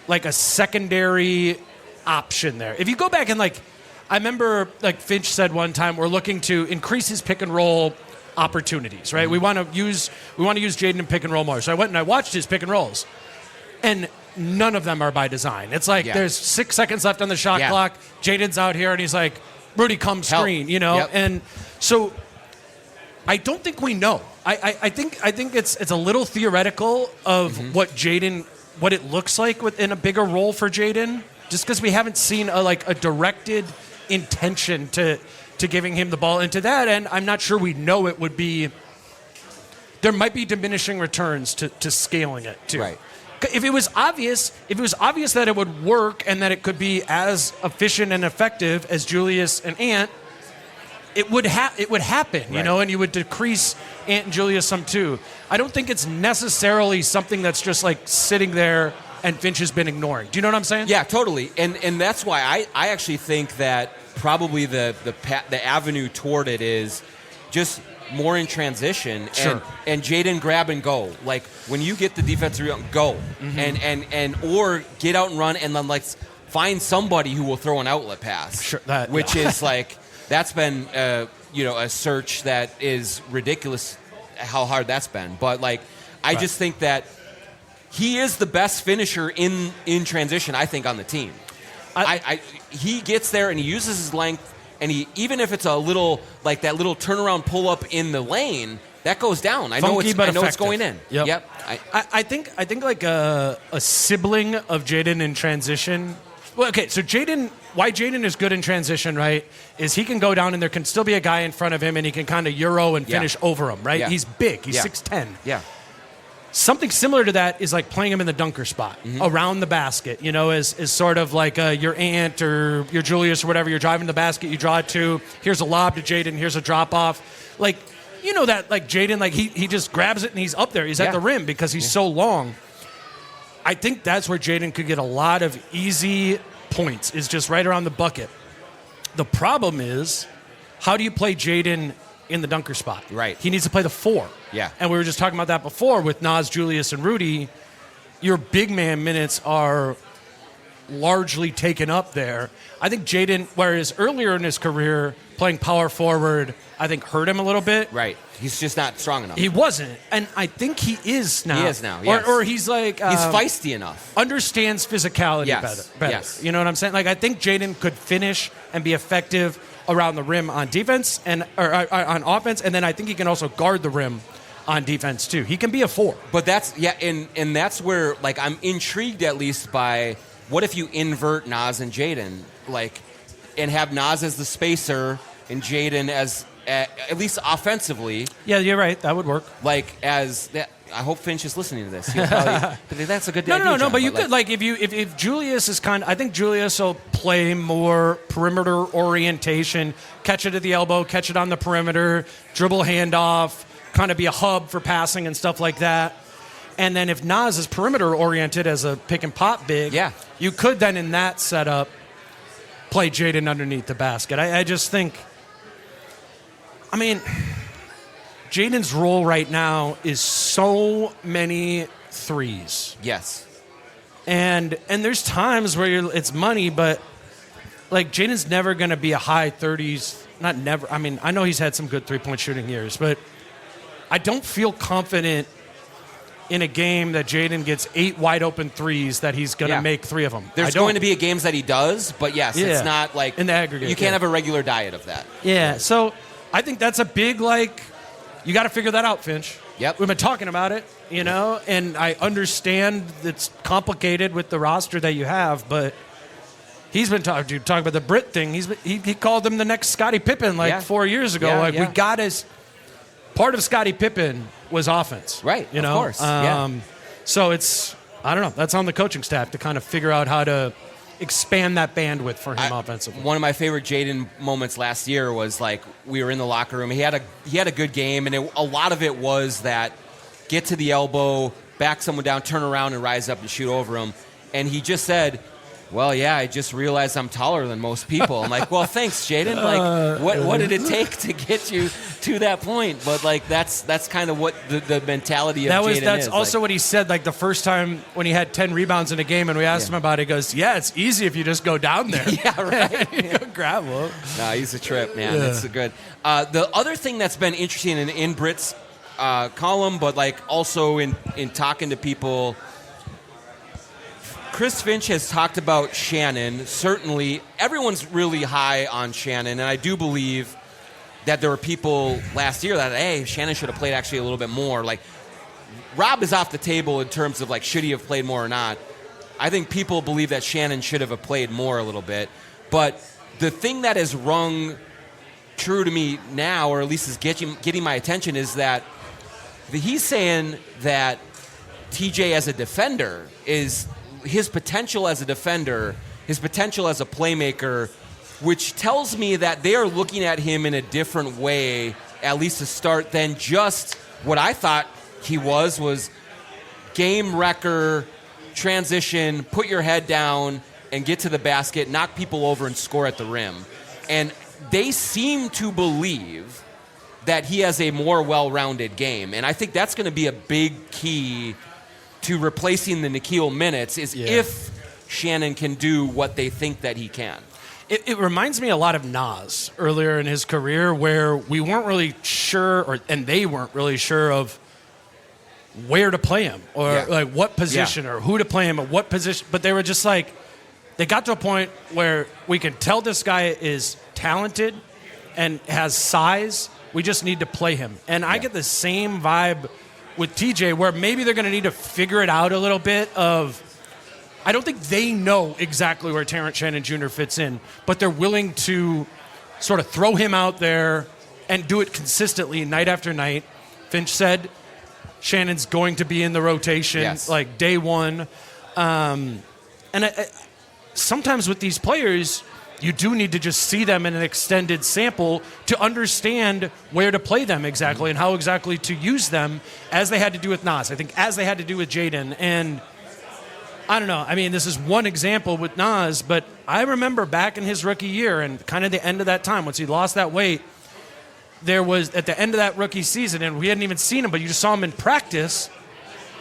a secondary option there. If you go back and I remember Finch said one time, we're looking to increase his pick and roll opportunities, right? We want to use Jaden in pick and roll more. So I went and I watched his pick and rolls, and none of them are by design. It's there's 6 seconds left on the shot clock. Jaden's out here and he's Rudy, come screen, Yep. And so I don't think we know. I think it's a little theoretical of what it looks like within a bigger role for Jaden, just because we haven't seen a directed intention to giving him the ball. And to that end, I'm not sure we know it would be. There might be diminishing returns to scaling it too. Right. If it was obvious that it would work and that it could be as efficient and effective as Julius and Ant, it would happen, and you would decrease Ant and Julius some too. I don't think it's necessarily something that's just sitting there and Finch has been ignoring. Do you know what I'm saying? Yeah, totally. And that's why I actually think that probably the avenue toward it is just more in transition and Jaden grab and go. When you get the defensive rebound, go. And or get out and run and then find somebody who will throw an outlet pass. Which is that's been a search that is ridiculous how hard that's been. But I just think that he is the best finisher in transition, I think, on the team. He gets there and he uses his length, and even if it's a little that little turnaround pull up in the lane, that goes down. I know it's going in. Yep. I think a sibling of Jaden in transition. Well, okay, so why Jaden is good in transition, right, is he can go down and there can still be a guy in front of him and he can kind of Euro and finish over him, right? Yeah. He's big. He's 6'10". Yeah. Something similar to that is playing him in the dunker spot around the basket, is sort of your Ant or your Julius or whatever. You're driving the basket, you draw it to, here's a lob to Jaden, here's a drop off. That Jaden, he just grabs it and he's up there. He's at the rim because he's so long. I think that's where Jaden could get a lot of easy points, is just right around the bucket. The problem is, how do you play Jaden in the dunker spot? Right. He needs to play the 4. Yeah. And we were just talking about that before with Nas, Julius, and Rudy. Your big man minutes are largely taken up there. I think Jaden, whereas earlier in his career, playing power forward, I think hurt him a little bit. Right. He's just not strong enough. He wasn't. And I think he is now. He is now, yes. Or he's like... he's feisty enough. Understands physicality better. Yes. You know what I'm saying? Like, I think Jaden could finish and be effective around the rim on defense or on offense, and then I think he can also guard the rim on defense too. He can be a 4. But that's and that's where like I'm intrigued at least by what if you invert Naz and Jaden, like, and have Naz as the spacer and Jaden as at least offensively. Yeah, you're right. That would work. Like as that. I hope Finch is listening to this. He'll probably, that's a good idea. No. John, But you could like if Julius is I think Julius will play more perimeter orientation, catch it at the elbow, catch it on the perimeter, dribble handoff, kind of be a hub for passing and stuff like that. And then if Naz is perimeter oriented as a pick and pop big, you could then in that setup play Jaden underneath the basket. I just think, I mean, Jaden's role right now is so many threes. Yes. And there's times where it's money, but like Jaden's never going to be a high 30s. Not never. I mean, I know he's had some good 3-point shooting years, but I don't feel confident in a game that Jaden gets 8 wide open threes that he's going to make 3 of them. There's going to be games that he does, but yes, it's not like in the aggregate. You can't have a regular diet of that. Yeah. So I think that's a big you got to figure that out, Finch. Yep. We've been talking about it, and I understand it's complicated with the roster that you have, but he's been talking about the Brit thing. He called him the next Scottie Pippen 4 years ago. We got his part of Scottie Pippen was offense. Right. Of course. So it's, I don't know, that's on the coaching staff to kind of figure out how to expand that bandwidth for him offensively. One of my favorite Jaden moments last year was we were in the locker room. He had a good game, and a lot of it was that get to the elbow, back someone down, turn around, and rise up and shoot over him. And he just said, "Well, yeah, I just realized I'm taller than most people." I'm like, "Well, thanks, Jaden. What did it take to get you to that point?" But that's kind of what the mentality of Jaden is. That's also what he said. The first time when he had 10 rebounds in a game, and we asked him about it, he goes, "Yeah, it's easy if you just go down there." Yeah, right. Go grab him. No, he's a trip, man. That's good. The other thing that's been interesting in Britt's column, but also in talking to people. Chris Finch has talked about Shannon. Certainly, everyone's really high on Shannon, and I do believe that there were people last year that, hey, Shannon should have played actually a little bit more. Rob is off the table in terms of, should he have played more or not. I think people believe that Shannon should have played more a little bit. But the thing that has rung true to me now, or at least is getting my attention, is that he's saying that TJ as a defender is – his potential as a defender, his potential as a playmaker, which tells me that they are looking at him in a different way, at least to start, than just what I thought he was game wrecker, transition, put your head down, and get to the basket, knock people over, and score at the rim. And they seem to believe that he has a more well-rounded game. And I think that's going to be a big key to replacing the Nikhil minutes if Shannon can do what they think that he can. It reminds me a lot of Naz earlier in his career, where we weren't really sure, and they weren't really sure of where to play him, or what position, or who to play him at what position. But they were just they got to a point where we can tell this guy is talented and has size. We just need to play him. And I get the same vibe with TJ, where maybe they're going to need to figure it out a little bit I don't think they know exactly where Terrence Shannon Jr. fits in, but they're willing to sort of throw him out there and do it consistently night after night. Finch said Shannon's going to be in the rotation day one. And sometimes with these players, you do need to just see them in an extended sample to understand where to play them exactly and how exactly to use them, as they had to do with Naz. I think as they had to do with Jaden. And I don't know. I mean, this is one example with Naz, but I remember back in his rookie year and kind of the end of that time, once he lost that weight, there was at the end of that rookie season, and we hadn't even seen him, but you just saw him in practice.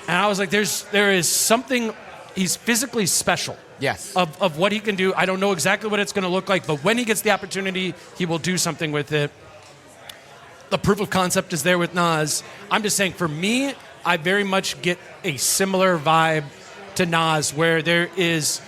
And I was like, there is something he's physically special. Yes. Of what he can do. I don't know exactly what it's going to look like, but when he gets the opportunity, he will do something with it. The proof of concept is there with Nas. I'm just saying, for me, I very much get a similar vibe to Nas, where there's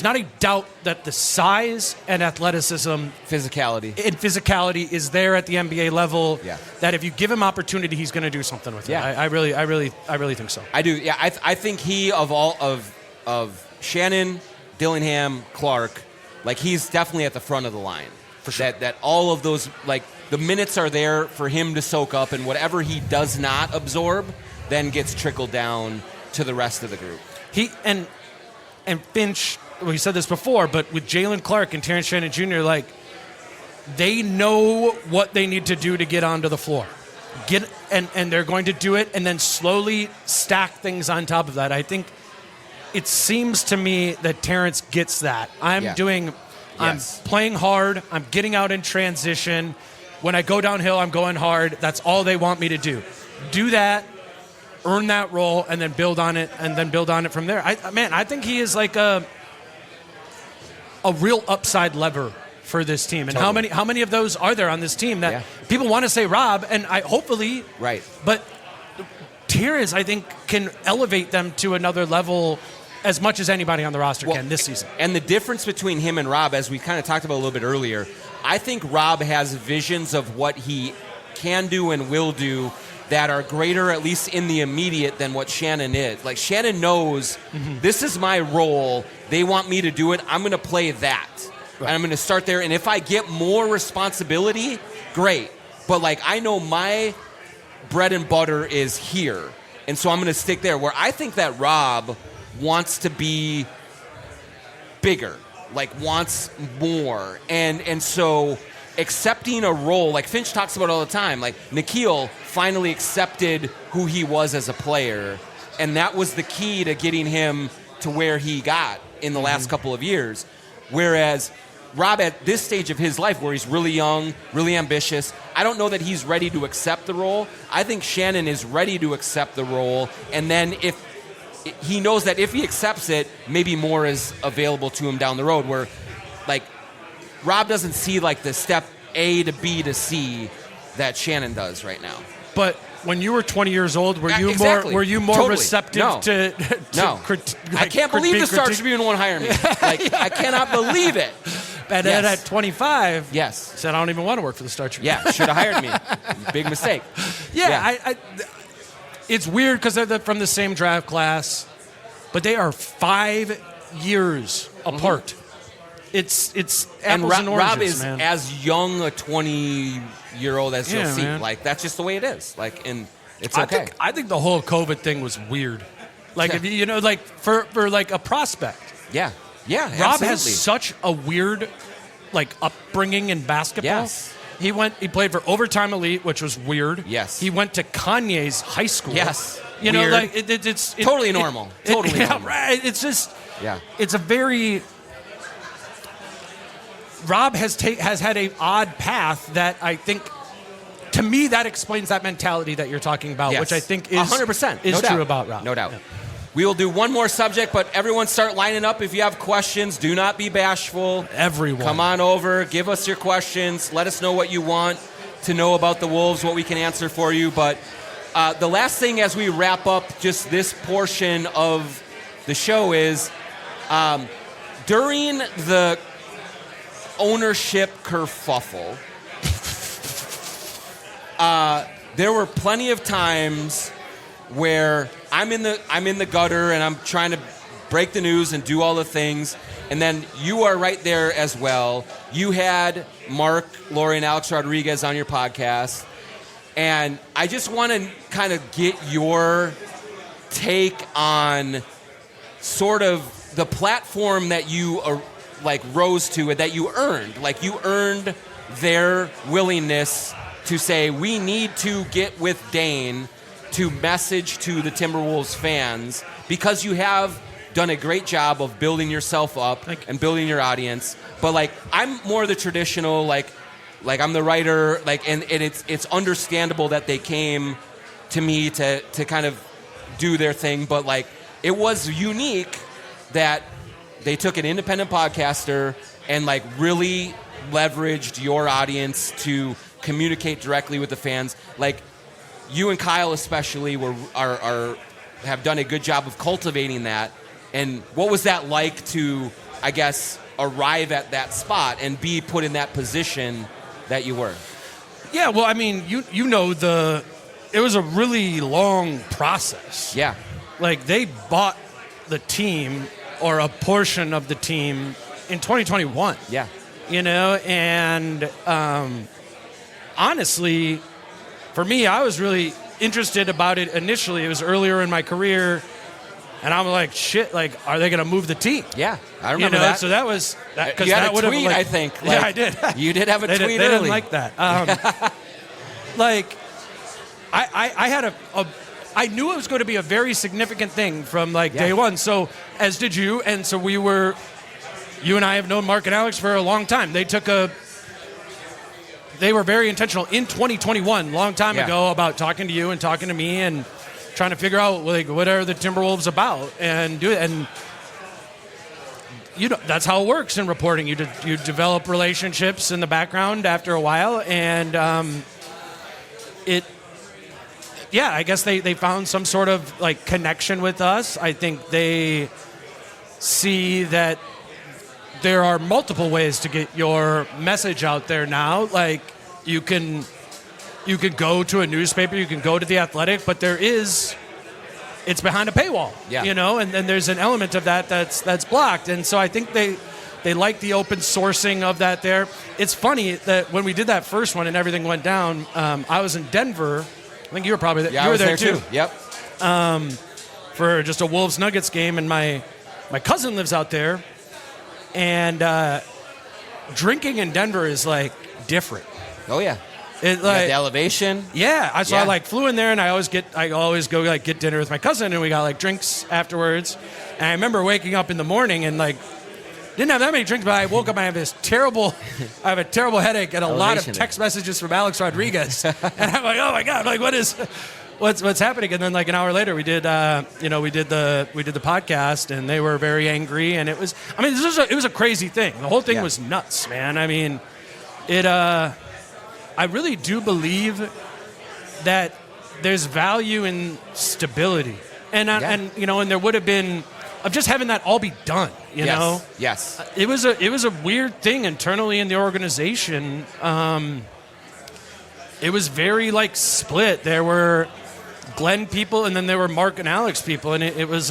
not a doubt that the size and athleticism, physicality is there at the NBA level. Yeah. That if you give him opportunity, he's going to do something with it. I really think so. I do. Yeah, I think he of Shannon, Dillingham, Clark, like he's definitely at the front of the line. For sure. That all of those, like the minutes are there for him to soak up, and whatever he does not absorb then gets trickled down to the rest of the group. He and Finch, we said this before, but with Jalen Clark and Terrence Shannon Jr., like they know what they need to do to get onto the floor. And they're going to do it and then slowly stack things on top of that. I think it seems to me that Terrence gets that. I'm playing hard. I'm getting out in transition. When I go downhill, I'm going hard. That's all they want me to do. Do that, earn that role, and then build on it, from there. I think he is like a real upside lever for this team. And Totally. how many of those are there on this team that people want to say Rob, and hopefully, right. But Terrence, I think, can elevate them to another level as much as anybody on the roster can this season. And the difference between him and Rob, as we kind of talked about a little bit earlier, I think Rob has visions of what he can do and will do that are greater, at least in the immediate, than what Shannon is. Like, Shannon knows, this is my role. They want me to do it. I'm going to play that. Right. And I'm going to start there. And if I get more responsibility, great. But, like, I know my bread and butter is here. And so I'm going to stick there. Where I think that Rob wants to be bigger, like wants more. And so accepting a role, like Finch talks about all the time, like Nikhil finally accepted who he was as a player, and that was the key to getting him to where he got in the last couple of years. Whereas Rob, at this stage of his life where he's really young, really ambitious, I don't know that he's ready to accept the role. I think Shannon is ready to accept the role, and then if he knows that if he accepts it, maybe more is available to him down the road, where like Rob doesn't see like the step A to B to C that Shannon does right now. But when you were 20 years old, were you more Totally. receptive to no. I can't believe the Star Tribune won't hire me. Like, I cannot believe it. And then at 25, yes, said I don't even want to work for the Star Tribune. Yeah, should have hired me. Big mistake. Yeah. It's weird because they're from the same draft class, but they are 5 years apart. It's apples and oranges, Rob is man. as young a 20-year-old as you'll see. Man. Like, that's just the way it is. Like, and it's okay. I think the whole COVID thing was weird. Like, if you know, like for like a prospect. Yeah. Yeah. Rob absolutely. has such a weird, like, upbringing in basketball. Yes. He played for Overtime Elite, which was weird. Yes. He went to Kanye's high school. Yes. You know, Weird. like it's totally normal. Totally normal. Right. It's just. Yeah. It's a very. Rob has had an odd path that I think, to me, that explains that mentality that you're talking about, Yes. which I think is 100% is no true doubt. about Rob. No doubt. Yeah. We will do one more subject, but everyone start lining up. If you have questions, do not be bashful. Everyone. Come on over. Give us your questions. Let us know what you want to know about the Wolves, what we can answer for you. But the last thing as we wrap up just this portion of the show is during the ownership kerfuffle, there were plenty of times where I'm in the gutter and I'm trying to break the news and do all the things, and then you are right there as well. You had Mark, Lori, and Alex Rodriguez on your podcast, and I just want to kind of get your take on sort of the platform that you rose to, that you earned. Like, you earned their willingness to say, we need to get with Dane to message to the Timberwolves fans, because you have done a great job of building yourself up and building your audience. But like, I'm more the traditional, like I'm the writer, like, and it's understandable that they came to me to kind of do their thing. But like, it was unique that they took an independent podcaster and like really leveraged your audience to communicate directly with the fans. Like you and Kyle especially have done a good job of cultivating that. And what was that like to, I guess, arrive at that spot and be put in that position that you were? Yeah, well, I mean, you know, it was a really long process. Yeah. Like they bought the team or a portion of the team in 2021. Yeah. You know, and honestly, for me, I was really interested about it initially. It was earlier in my career, and I'm like, shit, like, are they going to move the team? Yeah, I remember that. So that was because that would have, like, I think. Like, yeah, I did. You did have a tweet early. They didn't like that. Like, I had I knew it was going to be a very significant thing from like day one. So as did you, and so you and I have known Mark and Alex for a long time. They were very intentional in 2021, long time ago, about talking to you and talking to me and trying to figure out like what are the Timberwolves about and do it. And you know that's how it works in reporting. You develop relationships in the background after a while, and I guess they found some sort of like connection with us. I think they see that there are multiple ways to get your message out there now. Like you can go to a newspaper, you can go to The Athletic, but it's behind a paywall, you know, and then there's an element of that's blocked. And so I think they like the open sourcing of that there. It's funny that when we did that first one and everything went down, I was in Denver. I think you were probably there. Yeah, you I were was there too. Yep. For just a Wolves Nuggets game, and my cousin lives out there, and drinking in Denver is like different. Oh yeah. It like the elevation. Yeah, I like flew in there, and I always go like get dinner with my cousin, and we got like drinks afterwards. And I remember waking up in the morning and like didn't have that many drinks, but I woke up and I have a terrible headache and a lot of text messages from Alex Rodriguez, and I'm like, oh my god, like what's happening? And then like an hour later, we did the podcast, and they were very angry, and it was a crazy thing. The whole thing was nuts, man. I mean, I really do believe that there's value in stability, and there would have been of just having that all be done. You know, yes, it was a weird thing internally in the organization. It was very like split. There were Glenn people, and then there were Mark and Alex people, and it was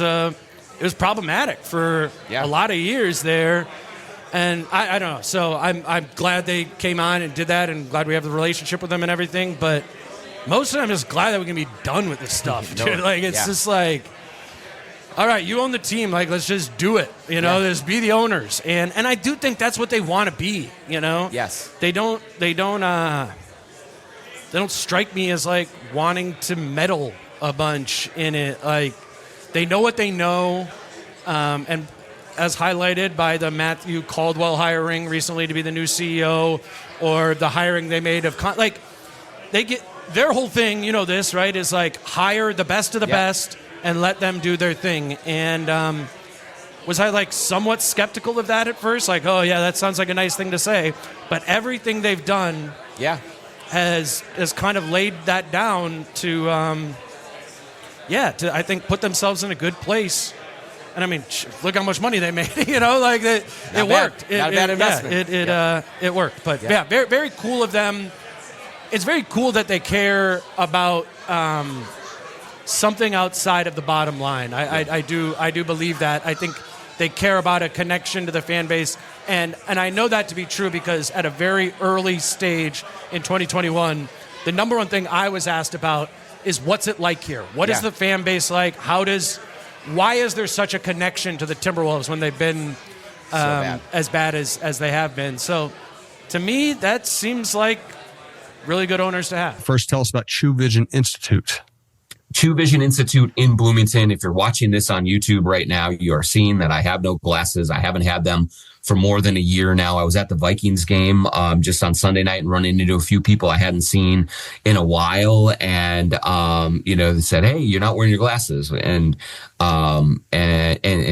problematic for a lot of years there. And I don't know. So I'm glad they came on and did that, and glad we have the relationship with them and everything. But most of the time, I'm just glad that we can be done with this stuff. Dude. Like it's just like, all right, you own the team. Like let's just do it. You know, just be the owners. And I do think that's what they want to be. You know. Yes. They don't strike me as like wanting to meddle a bunch in it. Like they know what they know, and as highlighted by the Matthew Caldwell hiring recently to be the new CEO, or the hiring they made of like they get their whole thing. You know this, right? Is like hire the best of the best and let them do their thing. And was I like somewhat skeptical of that at first? Like, oh yeah, that sounds like a nice thing to say. But everything they've done, has kind of laid that down to I think put themselves in a good place. And I mean, look how much money they made. You know, like it worked. Not a bad investment. It worked. But very, very cool of them. It's very cool that they care about something outside of the bottom line. I do believe that. I think they care about a connection to the fan base, and I know that to be true because at a very early stage in 2021, the number one thing I was asked about is what's it like here? What is the fan base like? Why is there such a connection to the Timberwolves when they've been as bad as they have been? So to me, that seems like really good owners to have. First, tell us about True Vision Institute. True Vision Institute in Bloomington. If you're watching this on YouTube right now, you are seeing that I have no glasses. I haven't had them for more than a year now. I was at the Vikings game just on Sunday night and running into a few people I hadn't seen in a while. And, they said, hey, you're not wearing your glasses. And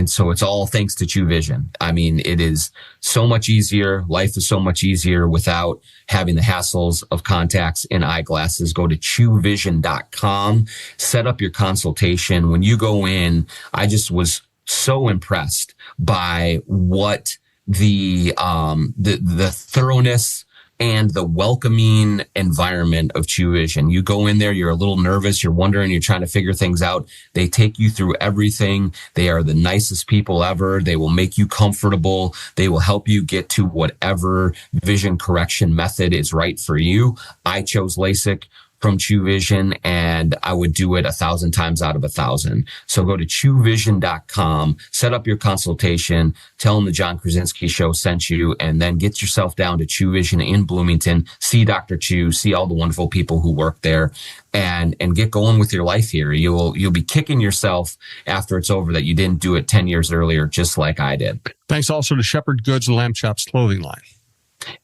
so it's all thanks to True Vision. I mean, it is so much easier. Life is so much easier without having the hassles of contacts and eyeglasses. Go to truevision.com, set up your consultation. When you go in, I just was so impressed by what the thoroughness and the welcoming environment of True Vision. You go in there, you're a little nervous, you're wondering, you're trying to figure things out. They take you through everything. They are the nicest people ever. They will make you comfortable. They will help you get to whatever vision correction method is right for you. I chose LASIK from True Vision, and I would do it 1,000 times out of 1,000. So go to truevision.com, set up your consultation, tell them the Jon Krawczynski Show sent you, and then get yourself down to True Vision in Bloomington, see Dr. Chu, see all the wonderful people who work there, and get going with your life here. You'll be kicking yourself after it's over that you didn't do it 10 years earlier, just like I did. Thanks also to Shepherd Goods and Lamb Chops clothing line.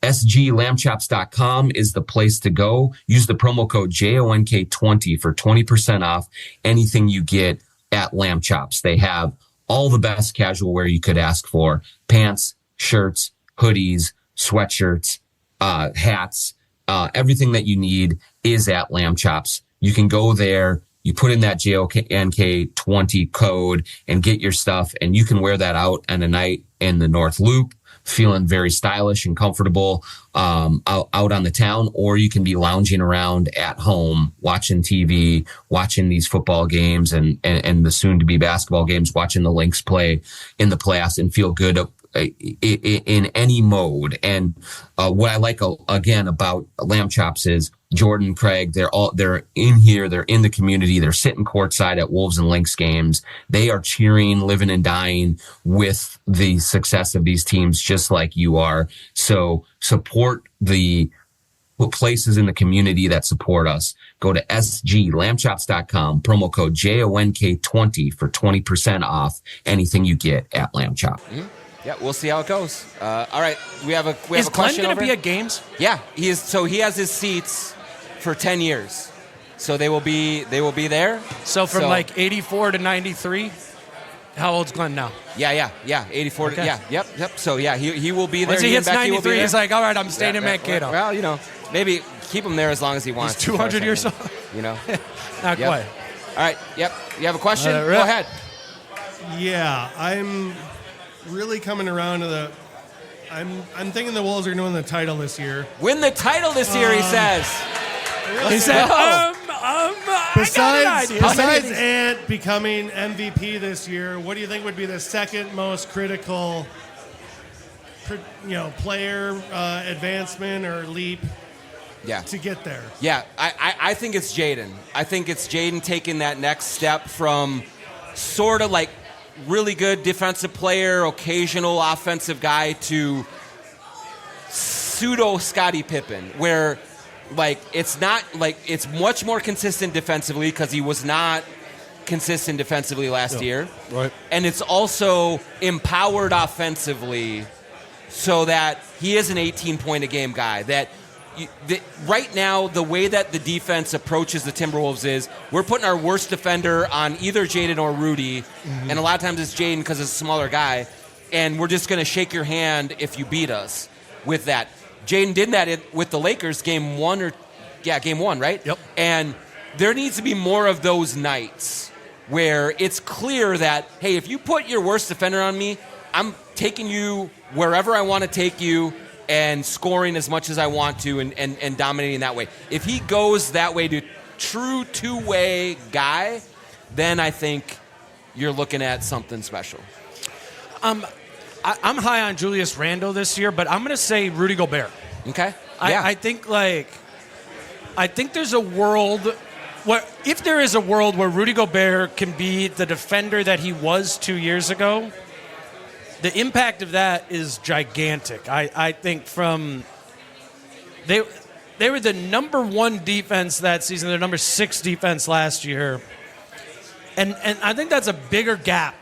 sglambchops.com is the place to go. Use the promo code JONK20 for 20% off anything you get at Lamb Chops. They have all the best casual wear you could ask for: pants, shirts, hoodies, sweatshirts, hats. Everything that you need is at Lamb Chops. You can go there, you put in that JONK20 code and get your stuff, and you can wear that out on a night in the North Loop, feeling very stylish and comfortable out on the town, or you can be lounging around at home, watching TV, watching these football games and the soon-to-be basketball games, watching the Lynx play in the playoffs and feel good in any mode. And what I like, again, about Lamb Chops is Jordan, Craig, they're in here, they're in the community, they're sitting courtside at Wolves and Lynx games. They are cheering, living and dying with the success of these teams, just like you are. So support the places in the community that support us. Go to sglambchops.com, promo code JONK20 for 20% off anything you get at Lamb Chop. Mm-hmm. Yeah, we'll see how it goes. All right, we have a question. Is Glenn going to be at games? Yeah, he is. So he has his seats for 10 years. So they will be there. So from like 84 to 93. How old's Glenn now? Yeah. 84. Okay. Yep. So yeah, he will be there. Once he hits 93, he's like, all right, I'm staying in Mankato. Well, maybe keep him there as long as he wants. He's 200 years old. Not quite. All right. Yep. You have a question? Go ahead. Yeah, I'm really coming around to I'm thinking the Wolves are going to win the title this year. Win the title this year, he says. He said, besides Ant becoming MVP this year, what do you think would be the second most critical, player advancement or leap to get there? Yeah, I think it's Jaden. I think it's Jaden taking that next step from sort of like really good defensive player, occasional offensive guy, to pseudo Scottie Pippen, where it's much more consistent defensively because he was not consistent defensively last year. Right. And it's also empowered offensively so that he is an 18-point-a-game guy. Right now, the way that the defense approaches the Timberwolves is we're putting our worst defender on either Jaden or Rudy, and a lot of times it's Jaden because it's a smaller guy, and we're just going to shake your hand if you beat us with that. Jaden did that with the Lakers game one, right? Yep. And there needs to be more of those nights where it's clear that, hey, if you put your worst defender on me, I'm taking you wherever I want to take you and scoring as much as I want to and dominating that way. If he goes that way to true two-way guy, then I think you're looking at something special. I'm high on Julius Randle this year, but I'm going to say Rudy Gobert. Okay. Yeah. I think there's a world where, if there is a world where Rudy Gobert can be the defender that he was 2 years ago, the impact of that is gigantic. I think they were the number 1 defense that season, the number 6 defense last year. And I think that's a bigger gap,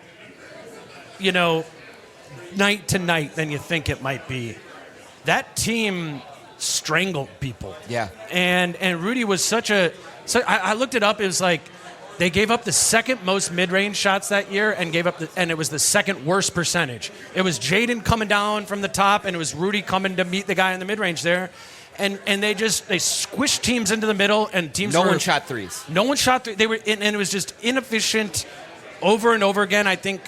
night to night than you think it might be. That team strangled people. Yeah. And Rudy was I looked it up. It was like they gave up the second most mid-range shots that year and it was the second worst percentage. It was Jaden coming down from the top, and it was Rudy coming to meet the guy in the mid-range there. And they squished teams into the middle, and teams no one shot threes. No one shot threes. And it was just inefficient over and over again. I think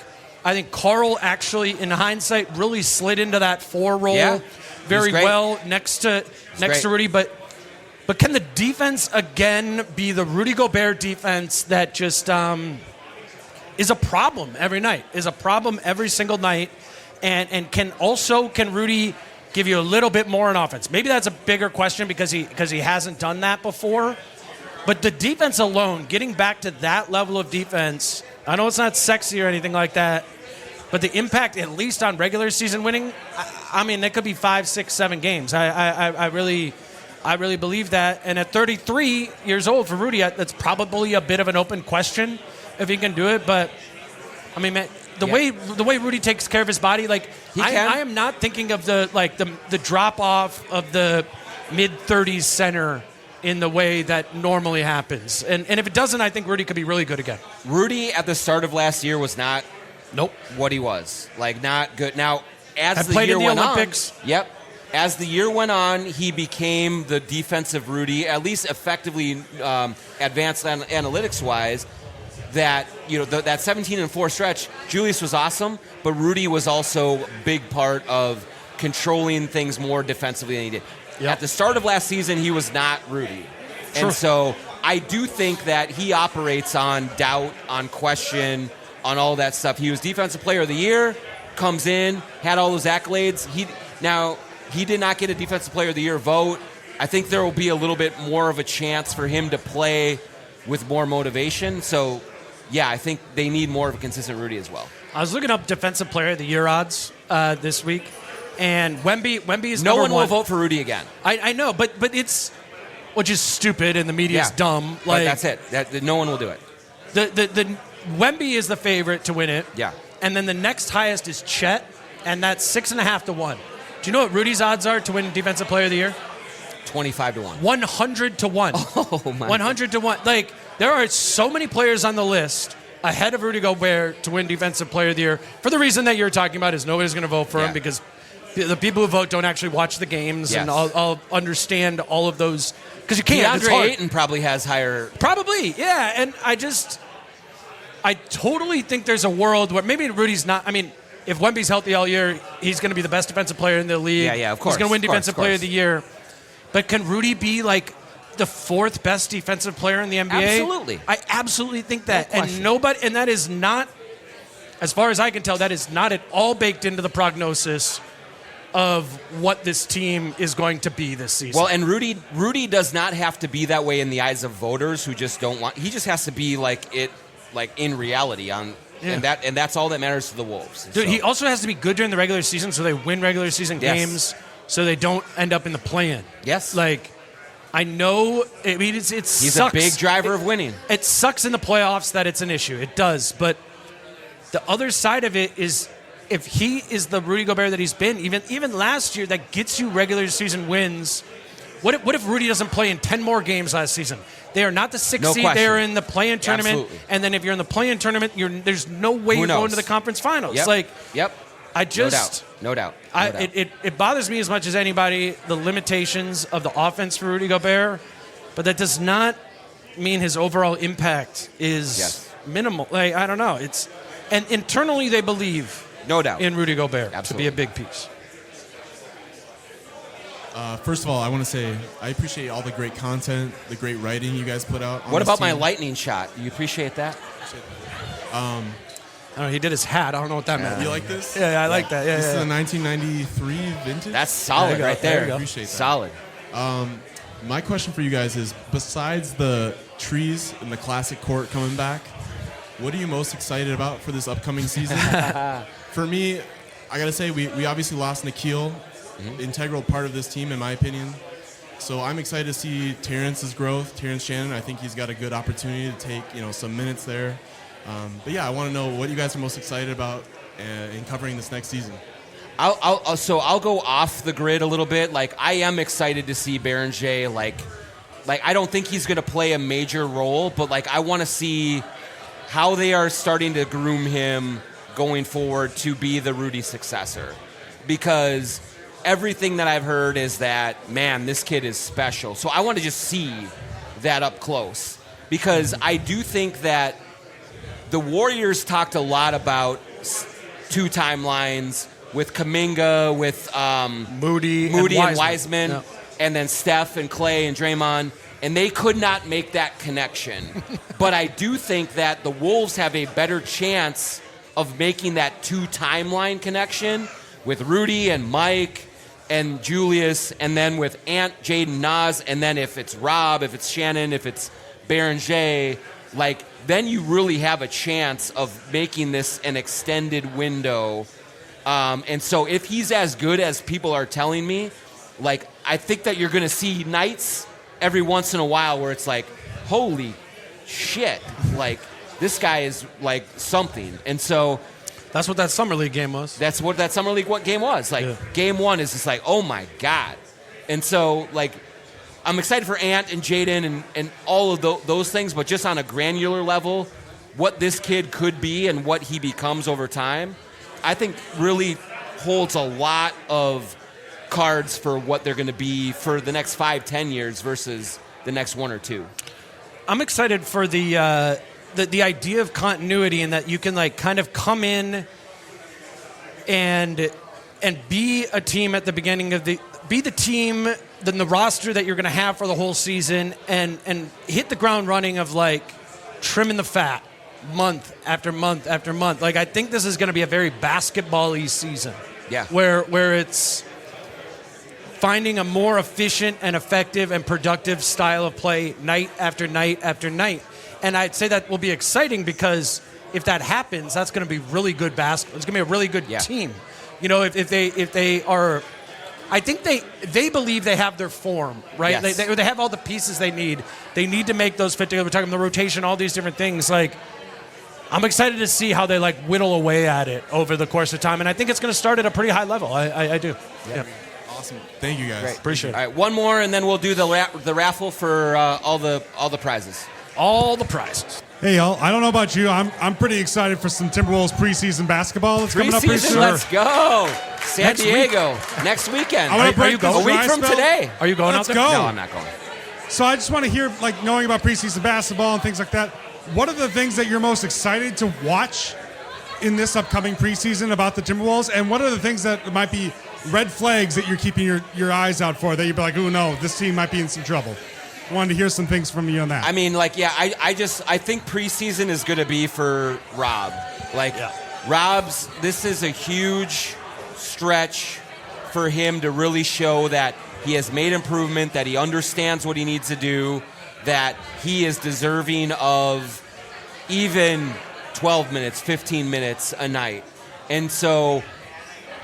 Carl actually, in hindsight, really slid into that 4 role very well next to Rudy. But can the defense again be the Rudy Gobert defense that just is a problem every night? Is a problem every single night, and can Rudy give you a little bit more on offense? Maybe that's a bigger question because he hasn't done that before. But the defense alone, getting back to that level of defense, I know it's not sexy or anything like that, but the impact, at least on regular season winning, I mean, it could be 5, 6, 7 games. I really believe that. And at 33 years old for Rudy, that's probably a bit of an open question if he can do it. But I mean, man, the way Rudy takes care of his body, like I am not thinking of the drop off of the mid-30s center in the way that normally happens. And if it doesn't, I think Rudy could be really good again. Rudy at the start of last year was not what he was. Like, not good. Now, as the year went on, as the year went on, he became the defensive Rudy, at least effectively advanced analytics-wise. That that 17-4 stretch, Julius was awesome, but Rudy was also a big part of controlling things more defensively than he did. Yep. At the start of last season, he was not Rudy. Sure. And so I do think that he operates on doubt, on question, on all that stuff. He was Defensive Player of the Year, comes in, had all those accolades. He did not get a Defensive Player of the Year vote. I think there will be a little bit more of a chance for him to play with more motivation. So, yeah, I think they need more of a consistent Rudy as well. I was looking up Defensive Player of the Year odds this week, and Wemby is no number one will vote for Rudy again. I know, but it's, which is stupid, and the media's dumb. But that's it. No one will do it. The Wemby is the favorite to win it. Yeah. And then the next highest is Chet, and that's 6.5 to 1. Do you know what Rudy's odds are to win Defensive Player of the Year? 25 to 1. 100 to 1. Oh, my 100 to 1. Like, there are so many players on the list ahead of Rudy Gobert to win Defensive Player of the Year for the reason that you're talking about is nobody's going to vote for him because the people who vote don't actually watch the games and I'll understand all of those because you can't. DeAndre Ayton probably has higher. Probably, yeah. And I totally think there's a world where maybe Rudy's not. I mean, if Wemby's healthy all year, he's going to be the best defensive player in the league. Yeah, of course. He's going to win Defensive Player of the Year. But can Rudy be like the 4th best defensive player in the NBA? Absolutely. I absolutely think that. No and that is not, as far as I can tell, that is not at all baked into the prognosis of what this team is going to be this season. Well, and Rudy does not have to be that way in the eyes of voters who just don't want. He just has to be like in reality on. Yeah. And that's all that matters to the Wolves. Dude, he also has to be good during the regular season so they win regular season games so they don't end up in the play-in. Yes. Like, I know, I mean, it sucks. He's a big driver of winning. It sucks in the playoffs that it's an issue. It does. But the other side of it is if he is the Rudy Gobert that he's been, even last year, that gets you regular season wins. What if Rudy doesn't play in 10 more games last season? They are not the 6th seed. They are in the play-in tournament. Absolutely. And then if you're in the play-in tournament, there's no way you're going to the conference finals. Yep. I just... No doubt. It bothers me as much as anybody, the limitations of the offense for Rudy Gobert, but that does not mean his overall impact is minimal. Like, I don't know. And internally they believe in Rudy Gobert to be a big piece. First of all, I want to say I appreciate all the great content, the great writing you guys put out. What about my lightning shot? Do you appreciate that? I don't know, he did his hat. I don't know what that meant. You like this? Yeah, I like that. Yeah, this is a 1993 vintage. That's solid right there. I appreciate that. Solid. My question for you guys is, besides the trees and the classic court coming back, what are you most excited about for this upcoming season? For me, I got to say, we obviously lost Nikhil, integral part of this team, in my opinion. So I'm excited to see Terrence's growth. Terrence Shannon, I think he's got a good opportunity to take some minutes there. But yeah, I want to know what you guys are most excited about in covering this next season? I'll go off the grid a little bit. Like, I am excited to see Beringer. Like I don't think he's going to play a major role, but like I want to see how they are starting to groom him going forward to be the Rudy successor, because everything that I've heard is that, man, this kid is special. So I want to just see that up close, because I do think that the Warriors talked a lot about two timelines with Kuminga, with Moody and Wiseman, and then Steph and Clay and Draymond, and they could not make that connection. But I do think that the Wolves have a better chance of making that two timeline connection with Rudy and Mike and Julius, and then with Ant, Jaden, Nas, and then if it's Rob, if it's Shannon, if it's Beringer, like, then you really have a chance of making this an extended window. And so if he's as good as people are telling me, like, I think that you're going to see nights every once in a while where it's like, holy shit, like, this guy is like something. And so that's what that Summer League game was. That's what that Summer League game was. Like, game one is just like, oh my God. And so, like, I'm excited for Ant and Jaden and all of those things, but just on a granular level, what this kid could be and what he becomes over time, I think really holds a lot of cards for what they're going to be for the next 5-10 years versus the next 1 or 2. I'm excited for the idea of continuity, and that you can like kind of come in and be a team at the beginning of be the team, then the roster that you're going to have for the whole season, and hit the ground running of like trimming the fat month after month after month. Like, I think this is going to be a very basketball-y season. Yeah. Where it's finding a more efficient and effective and productive style of play night after night after night. And I'd say that will be exciting, because if that happens, that's going to be really good basketball. It's going to be a really good team. You know, if they are, I think they believe they have their form, right? Yes. They have all the pieces they need. They need to make those fit together. We're talking about the rotation, all these different things. Like, I'm excited to see how they like whittle away at it over the course of time, and I think it's going to start at a pretty high level. I do. Yeah. Awesome. Thank you, guys. Great. Appreciate it. All right, one more, and then we'll do the raffle for all the prizes. All the prizes. Hey, y'all. I don't know about you. I'm pretty excited for some Timberwolves preseason basketball that's coming up pretty soon. Let's go. San Diego. Next weekend. Are you a week from today. Are you going Let's out there? go. No, I'm not going. So I just want to hear, like, knowing about preseason basketball and things like that, what are the things that you're most excited to watch in this upcoming preseason about the Timberwolves? And what are the things that might be red flags that you're keeping your eyes out for, that you'd be like, oh, no, this team might be in some trouble? I wanted to hear some things from you on that. I mean, like, yeah, I think preseason is going to be for Rob. Like, this is a huge stretch for him to really show that he has made improvement, that he understands what he needs to do, that he is deserving of even 12 minutes, 15 minutes a night. And so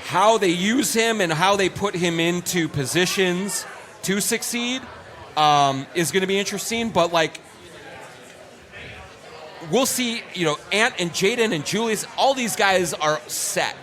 how they use him and how they put him into positions to succeed is going to be interesting. But, like, we'll see, you know, Ant and Jaden and Julius, all these guys are set.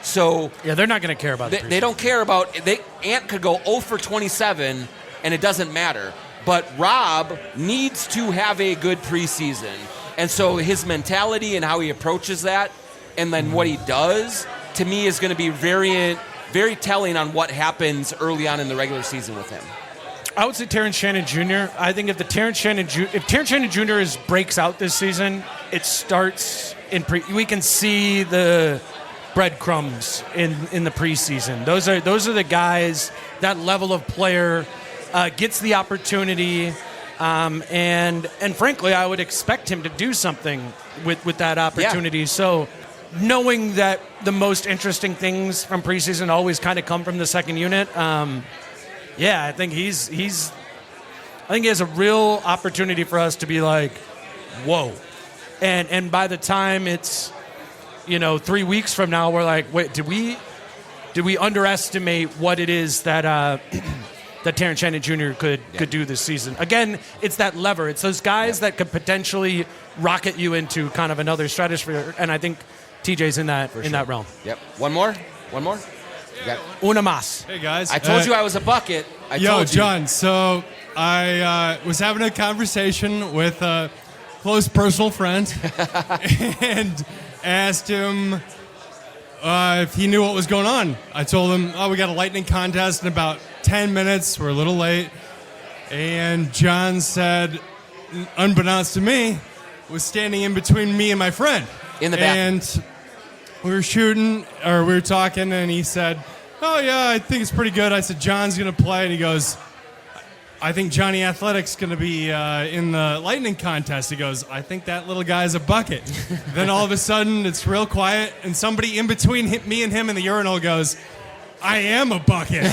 So yeah, they're not going to care about they don't care about Ant could go 0 for 27 and it doesn't matter. But Rob needs to have a good preseason. And so his mentality and how he approaches that, and then what he does, to me, is going to be very, very telling on what happens early on in the regular season with him. I would say Terrence Shannon Jr. I think if Terrence Shannon Jr. breaks out this season, it starts we can see the breadcrumbs in the preseason. Those are the guys, that level of player gets the opportunity, and frankly, I would expect him to do something with that opportunity. Yeah. So, knowing that the most interesting things from preseason always kind of come from the second unit, I think he has a real opportunity for us to be like, whoa, and by the time it's 3 weeks from now, we're like, wait, did we underestimate what it is that that Terrence Shannon Jr. could do this season? Again, it's that lever. It's those guys that could potentially rocket you into kind of another stratosphere. And I think TJ's in that realm. Yep. One more. Una más. Hey guys. I told you I was a bucket. John. So I was having a conversation with a close personal friend and asked him if he knew what was going on. I told him, we got a lightning contest in about 10 minutes. We're a little late. And John said, unbeknownst to me, was standing in between me and my friend. In the back. And we were talking, and he said, oh, yeah, I think it's pretty good. I said, John's going to play. And he goes, I think Johnny Athletic's going to be in the lightning contest. He goes, I think that little guy's a bucket. Then all of a sudden, it's real quiet, and somebody in between me and him in the urinal goes, I am a bucket.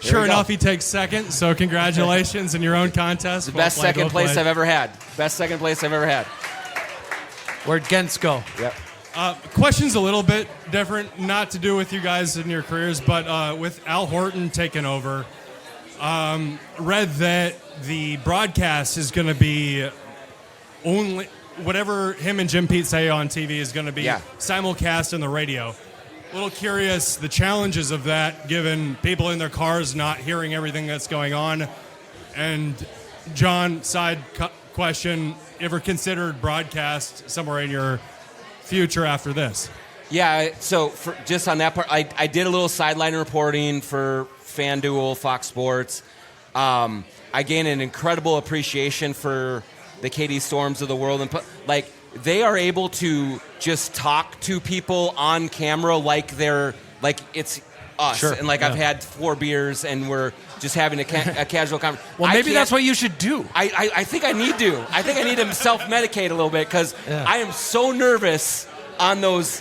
Sure enough, he takes second, so congratulations in your own contest. The best second place I've ever had. Where'd Gens go? Yep. Question's a little bit different, not to do with you guys in your careers, but with Al Horton taking over, read that the broadcast is going to be only whatever him and Jim Pete say on TV is going to be simulcast on the radio. A little curious the challenges of that, given people in their cars not hearing everything that's going on. And John, side question, ever considered broadcast somewhere in your future after this? Yeah, so just on that part, I did a little sideline reporting for FanDuel, Fox Sports. I gained an incredible appreciation for the KD Storms of the world. And they are able to just talk to people on camera like it's us. Sure. And I've had 4 beers and we're just having a casual conversation. Well, maybe that's what you should do. I think I need to. I think I need to self-medicate a little bit because I am so nervous on those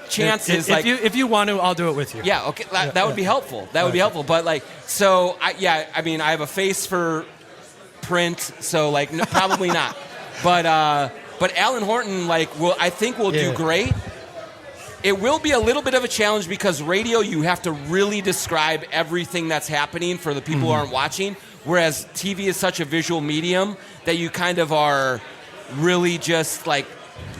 chances. If you want to, I'll do it with you. Yeah, okay. That would be helpful. That would be helpful. But I have a face for print, so probably not. But Alan Horton, I think will do great. It will be a little bit of a challenge because radio, you have to really describe everything that's happening for the people who aren't watching, whereas TV is such a visual medium that you kind of are really just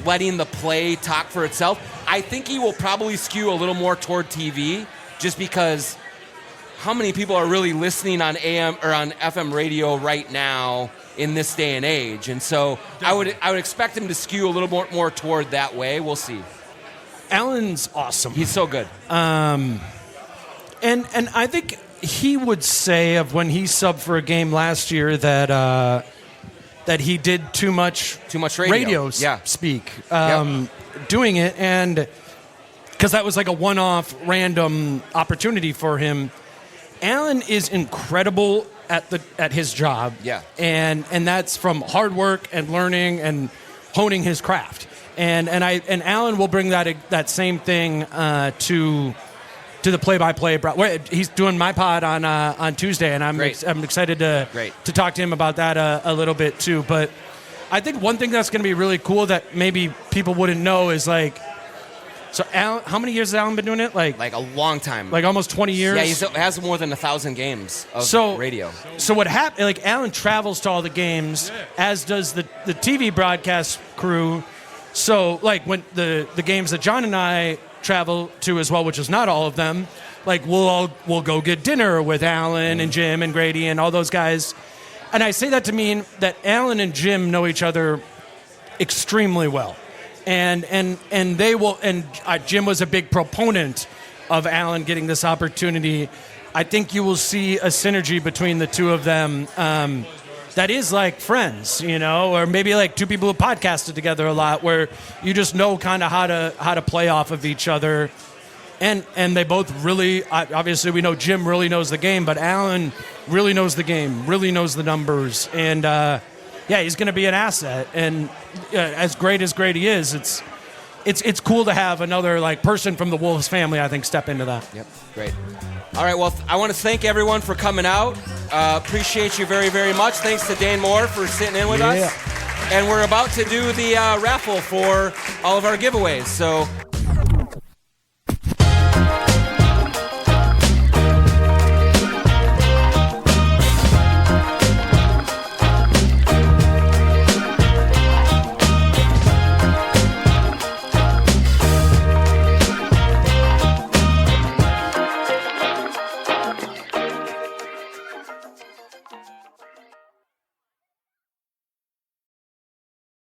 letting the play talk for itself. I think he will probably skew a little more toward TV just because how many people are really listening on AM or on FM radio right now in this day and age? And so I would expect him to skew a little more toward that way. We'll see. Alan's awesome. He's so good. And I think he would say of when he subbed for a game last year that he did too much radio speak doing it, and because that was a one-off random opportunity for him. Alan is incredible at his job. Yeah. And that's from hard work and learning and honing his craft. And Alan will bring that same thing to the play-by-play. He's doing my pod on Tuesday, and I'm excited to talk to him about that a little bit too. But I think one thing that's going to be really cool that maybe people wouldn't know is so Alan, how many years has Alan been doing it? A long time. Almost 20 years? Yeah, he has more than 1,000 games of radio. So what happened, Alan travels to all the games, as does the TV broadcast crew. So, when the games that John and I travel to as well, which is not all of them, we'll go get dinner with Alan and Jim and Grady and all those guys. And I say that to mean that Alan and Jim know each other extremely well. And they will, and Jim was a big proponent of Alan getting this opportunity. I think you will see a synergy between the two of them that is friends, or maybe two people who podcasted together a lot, where you just know kind of how to play off of each other. And they both really, obviously we know Jim really knows the game, but Alan really knows the game, really knows the numbers, and he's going to be an asset. And as great he is, it's cool to have another person from the Wolves family, I think, step into that. Yep, great. All right, well, I want to thank everyone for coming out. Appreciate you very, very much. Thanks to Dane Moore for sitting in with us. And we're about to do the raffle for all of our giveaways. So